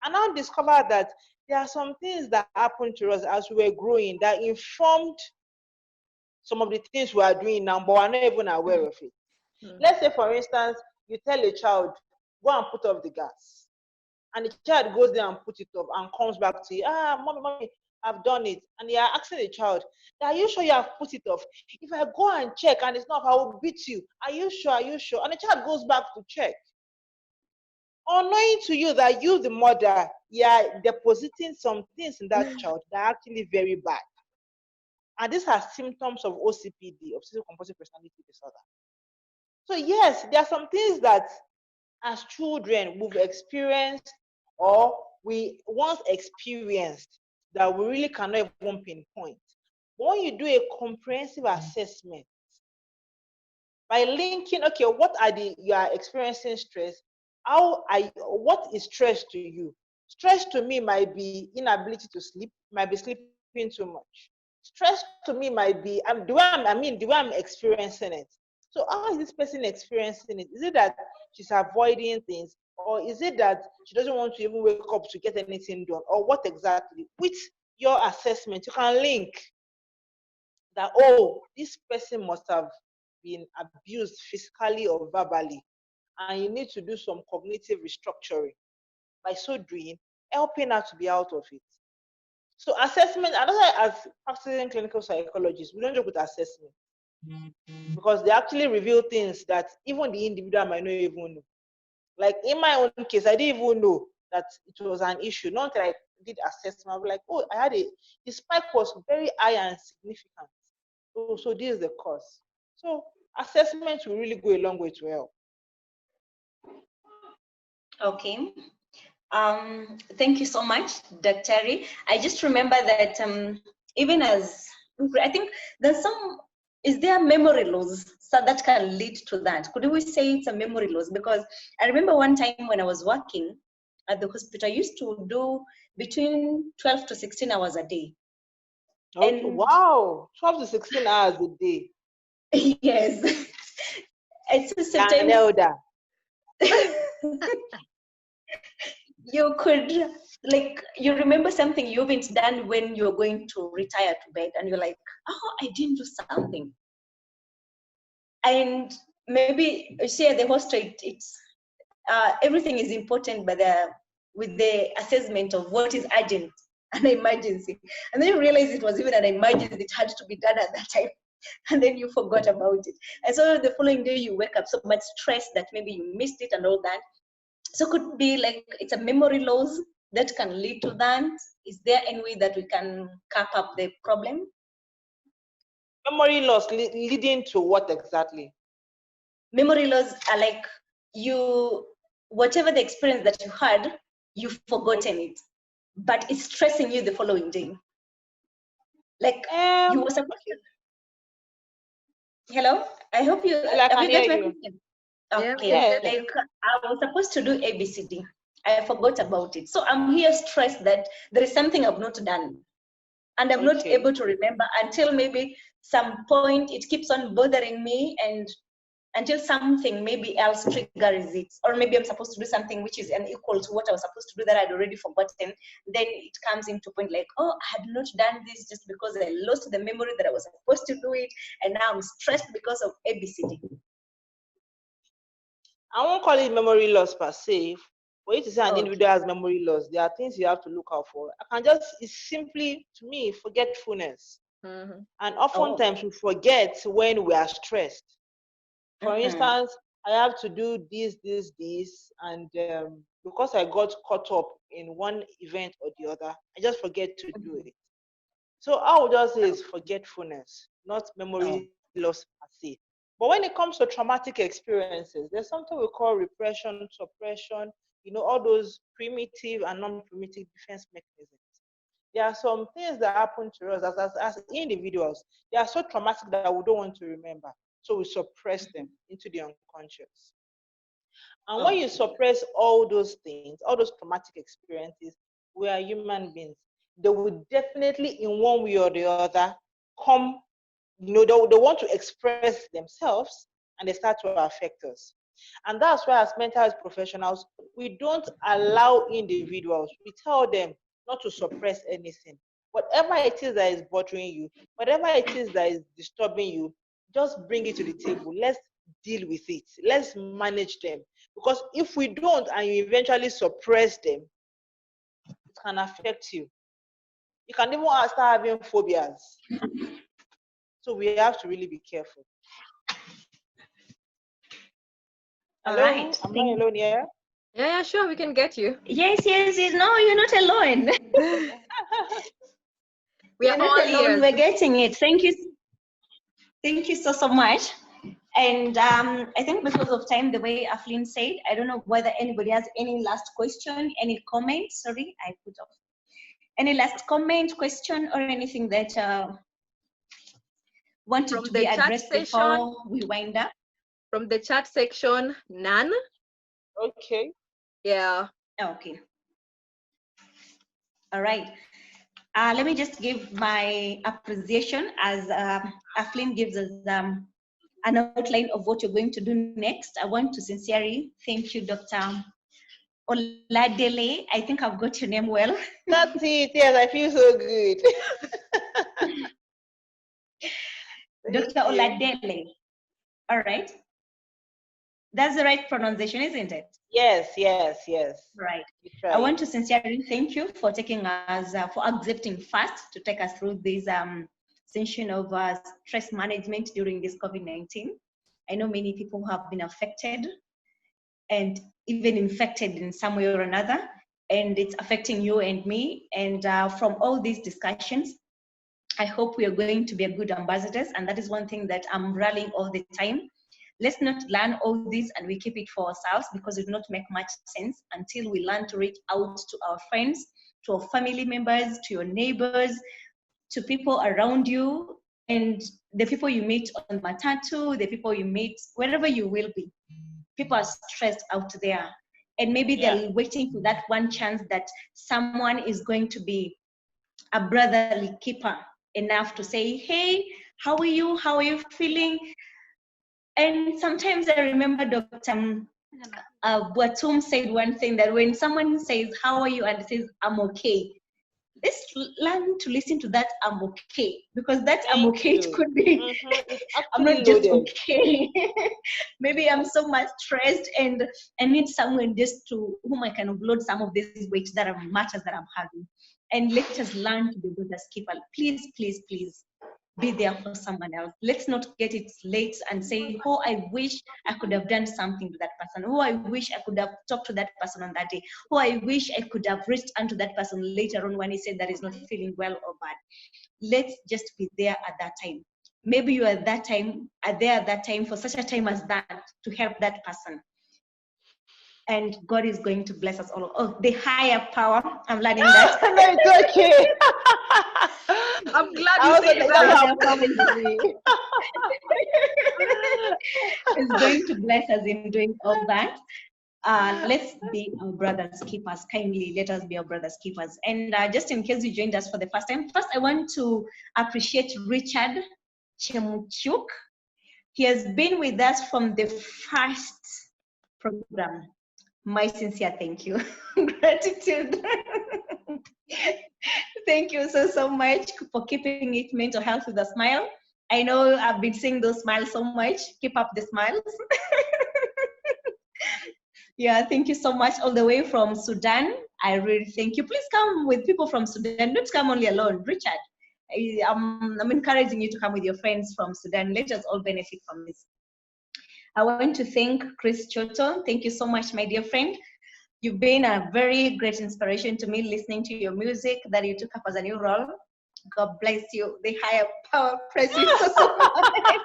And I discovered that there are some things that happened to us as we were growing that informed some of the things we are doing now, but we're not even aware of it. Let's say, for instance, you tell a child, go and put off the gas. And the child goes there and put it off and comes back to you, mommy, I've done it. And you are asking the child, are you sure you have put it off? If I go and check and it's not off, I will beat you. Are you sure? Are you sure? And the child goes back to check. Unknowing to you that you, the mother, you are depositing some things in that child that are actually very bad. And these are symptoms of OCPD, obsessive compulsive personality disorder. So yes, there are some things that as children we've experienced or we once experienced that we really cannot even pinpoint. But when you do a comprehensive assessment by linking, okay, what are you are experiencing stress? What is stress to you? Stress to me might be inability to sleep, might be sleeping too much. Stress to me might be the way I'm experiencing it. So how is this person experiencing it? Is it that she's avoiding things? Or is it that she doesn't want to even wake up to get anything done? Or what exactly? With your assessment, you can link that, oh, this person must have been abused physically or verbally, and you need to do some cognitive restructuring. By so doing, helping her to be out of it. So assessment, another, as practicing clinical psychologists, we don't joke with assessment because they actually reveal things that even the individual might not even know. Like in my own case, I didn't even know that it was an issue. Not that I did assessment, I was like, oh, the spike was very high and significant. So this is the cause. So assessment will really go a long way to help. Okay. Thank you so much, Dr. I just remember that even as, I think there's is there memory loss so that can lead to that? Could we say it's a memory loss? Because I remember one time when I was working at the hospital, I used to do between 12 to 16 hours a day. Okay, And wow, 12 to 16 hours a day. Yes. It's sometimes you could, like, you remember something you haven't done when you're going to retire to bed, and you're like, oh, I didn't do something. And maybe you see at the hospital, it's everything is important, but with the assessment of what is urgent, an emergency, and then you realize it was even an emergency, it had to be done at that time, and then you forgot about it. And so the following day you wake up so much stressed that maybe you missed it and all that. So could be like it's a memory loss that can lead to that. Is there any way that we can cap up the problem? Memory loss leading to what exactly? Memory loss are like whatever the experience that you had, you've forgotten it, but it's stressing you the following day. Like you were supposed to. Hello, I hope you, I have can you hear got my you. question? Yeah, we Okay, can Yes. get you. like I was supposed to do ABCD. I forgot about it. So I'm here stressed that there is something I've not done. And I'm not Okay. able to remember until maybe some point it keeps on bothering me, and until something maybe else triggers it, or maybe I'm supposed to do something which is unequal to what I was supposed to do that I'd already forgotten. Then it comes into point like, oh, I had not done this just because I lost the memory that I was supposed to do it, and now I'm stressed because of ABCD. I won't call it memory loss per se. For you to say an Okay. individual has memory loss, there are things you have to look out for. I can just, it's simply, to me, forgetfulness. Mhm. And Oh. oftentimes we forget when we are stressed. For Mhm. instance, I have to do this, and because I got caught up in one event or the other, I just forget to do it. So I would just say is forgetfulness, not memory loss per se. But when it comes to traumatic experiences, there's something we call repression, suppression, all those primitive and non-primitive defense mechanisms. There are some things that happen to us as individuals. They are so traumatic that we don't want to remember. So we suppress them into the unconscious. And when you suppress all those things, all those traumatic experiences, we are human beings. They will definitely, in one way or the other, come, they want to express themselves and they start to affect us. And that's why, as mental health professionals, we don't allow individuals, we tell them not to suppress anything. Whatever it is that is bothering you, whatever it is that is disturbing you, just bring it to the table. Let's deal with it. Let's manage them. Because if we don't and you eventually suppress them, it can affect you. You can even start having phobias. So we have to really be careful. All Hello? right. Am I alone here? Yeah, sure, we can get you. Yes. No, you're not alone. We You're are not all alone. ears. We're getting it. Thank you. Thank you so much. And I think because of time, the way Aflin said, I don't know whether anybody has any last question, any comment. Sorry, I put off. Any last comment, question, or anything that wanted From to the be chat addressed session, before we wind up? from the chat section, none. Okay. Yeah. Okay. All right. Let me just give my appreciation as Aflin gives us an outline of what you're going to do next. I want to sincerely thank you, Dr. Oladele. I think I've got your name well. That's it. Yes, I feel so good. Dr. Oladele. All right. That's the right pronunciation, isn't it? Yes. Right. Right. I want to sincerely thank you for taking us, for accepting fast to take us through this session of stress management during this COVID-19. I know many people have been affected and even infected in some way or another, and it's affecting you and me. And from all these discussions, I hope we are going to be a good ambassadors, and that is one thing that I'm rallying all the time. Let's not learn all this and we keep it for ourselves, because it will not make much sense until we learn to reach out to our friends, to our family members, to your neighbors, to people around you, and the people you meet on Matatu, the people you meet wherever you will be. People are stressed out there, and maybe they're waiting for that one chance that someone is going to be a brotherly keeper enough to say, hey, how are you feeling? And sometimes I remember Dr. Buatum said one thing, that when someone says, how are you, and says, I'm okay, let's learn to listen to that I'm okay, because that I'm okay, it could be It's I'm actually not just loaded. okay. Maybe I'm so much stressed and I need someone just to whom I can offload some of this weight matters that I'm having. And let us learn to be brother's keeper. Please, please, please be there for someone else. Let's not get it late and say, oh, I wish I could have done something to that person. Oh, I wish I could have talked to that person on that day. Oh, I wish I could have reached out to that person later on when he said that he's not feeling well or bad. Let's just be there at that time. Maybe you are there at that time for such a time as that, to help that person. and God is going to bless us all. Oh, the higher power, I'm learning that. No, it's okay. I'm glad I you was said like, that. that happened to me. Is going to bless us in doing all that. Let's be our brother's keepers. Kindly let us be our brother's keepers. And just in case you joined us for the first time, first I want to appreciate Richard Chemuchuk. He has been with us from the first program. My sincere thank you. Gratitude. Thank you so much for keeping it mental health with a smile. I know I've been seeing those smiles so much. Keep up the smiles. Yeah, thank you so much all the way from Sudan. I really thank you. Please come with people from Sudan. Don't come only alone. Richard, I'm encouraging you to come with your friends from Sudan. Let us all benefit from this. I want to thank Chris Choto. Thank you so much, my dear friend. You've been a very great inspiration to me listening to your music that you took up as a new role. God bless you. The higher power press you so much.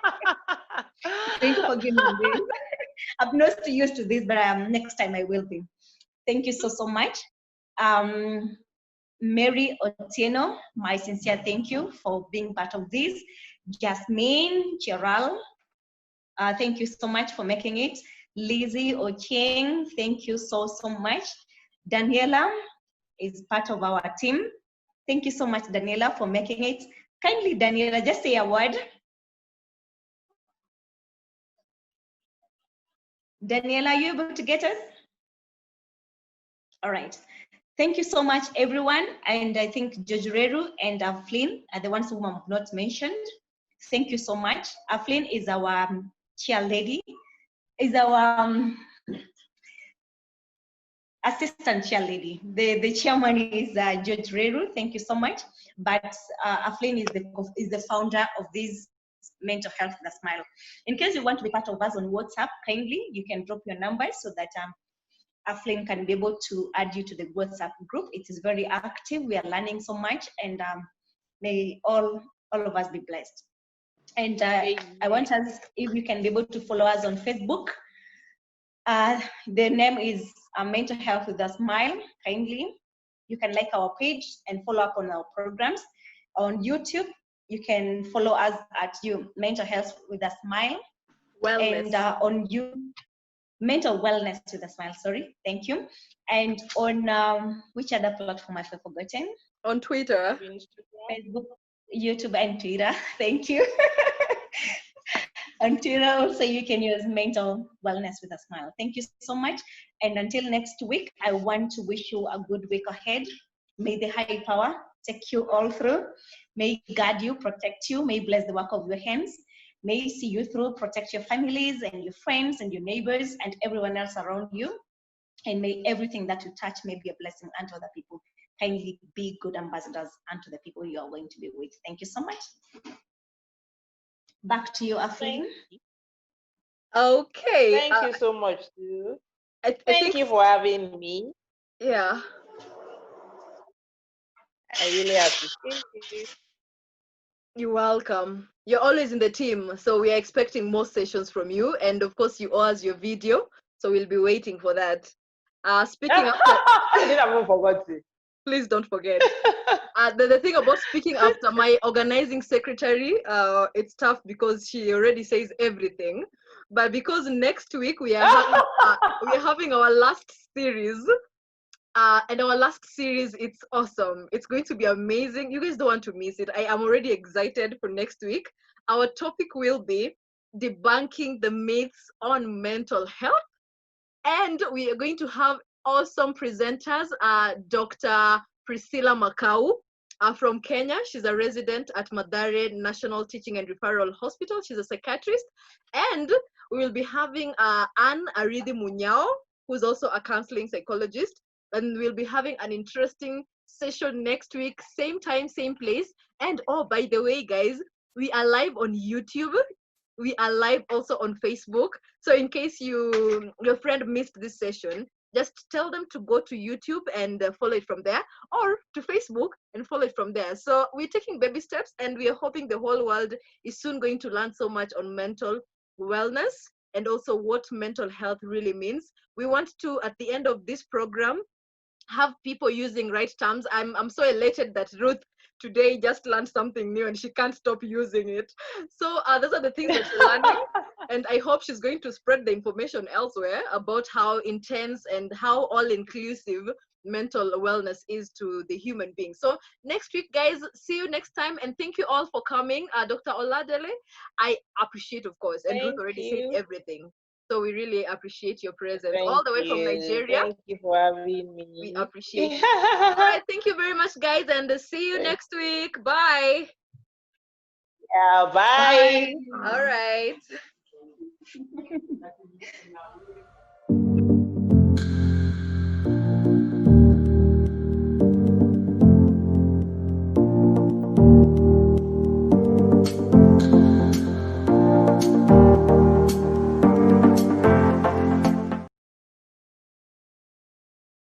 Don't forgive me. I'm not used to this, but next time I will be. Thank you so much. Mary Otieno, my sincere thank you for being part of this. Jasmine Cheral, thank you so much for making it. Lizzie Ocheng, thank you so much. Daniela is part of our team. Thank you so much, Daniela, for making it. Kindly, Daniela, just say a word. Daniela, are you able to get us? All right. Thank you so much, everyone. And I think Jojureru and Aflin are the ones whom I've not mentioned. Thank you so much. Aflin is our chair lady, is our assistant chair lady. The chairman is Jojureru. Thank you so much. But Aflin is the founder of this mental health with a smile. In case you want to be part of us on WhatsApp, kindly you can drop your number so that Aflin can be able to add you to the WhatsApp group. It is very active. We are learning so much, and may all of us be blessed. And I want us, if you can be able to follow us on Facebook. The name is Mental Health with a Smile. Kindly, you can like our page and follow up on our programs. On YouTube, you can follow us at Mental Health with a Smile. Wellness. And on you. Mental Wellness with a Smile, sorry, thank you. And on which other platform have I forgotten? On Twitter. Facebook, YouTube, and Twitter, thank you. On Twitter also you can use Mental Wellness with a Smile. Thank you so much. And until next week, I want to wish you a good week ahead. May the high power take you all through. May guard you, protect you, may bless the work of your hands. May see you through, protect your families and your friends and your neighbors and everyone else around you. And may everything that you touch may be a blessing unto other people. Kindly be good ambassadors unto the people you are going to be with. Thank you so much. Back to you, Aflin. Okay. Thank you so much, too. Thank think, you for having me. Yeah. I really appreciate it. You're welcome. You're always in the team, so we are expecting more sessions from you. And of course, you owe us your video, so we'll be waiting for that. Speaking after, I didn't even forget it. Please don't forget. The thing about speaking after my organizing secretary, it's tough because she already says everything. But because next week we are having our last series. And our last series, it's awesome. It's going to be amazing. You guys don't want to miss it. I am already excited for next week. Our topic will be debunking the myths on mental health. And we are going to have awesome presenters, Dr. Priscilla Makau from Kenya. She's a resident at Mathare National Teaching and Referral Hospital. She's a psychiatrist. And we will be having Anne Aridi Munyao, who's also a counseling psychologist. And we'll be having an interesting session next week, same time, same place. And oh, by the way, guys, we are live on YouTube. We are live also on Facebook. So in case your friend missed this session, just tell them to go to YouTube and follow it from there, or to Facebook and follow it from there. So we're taking baby steps, and we are hoping the whole world is soon going to learn so much on mental wellness and also what mental health really means. We want to, at the end of this program, have people using right terms. I'm so elated that Ruth today just learned something new and she can't stop using it. So those are the things that she's learning. And I hope she's going to spread the information elsewhere about how intense and how all-inclusive mental wellness is to the human being. So next week, guys, see you next time. And thank you all for coming. Dr. Oladele, I appreciate, of course, and Ruth Thank already said you. everything. So we really appreciate your presence Thank all the way you. from Nigeria. Thank you for having me. We appreciate it. All right, thank you very much, guys, and see you next week. Bye. Yeah, bye. All right.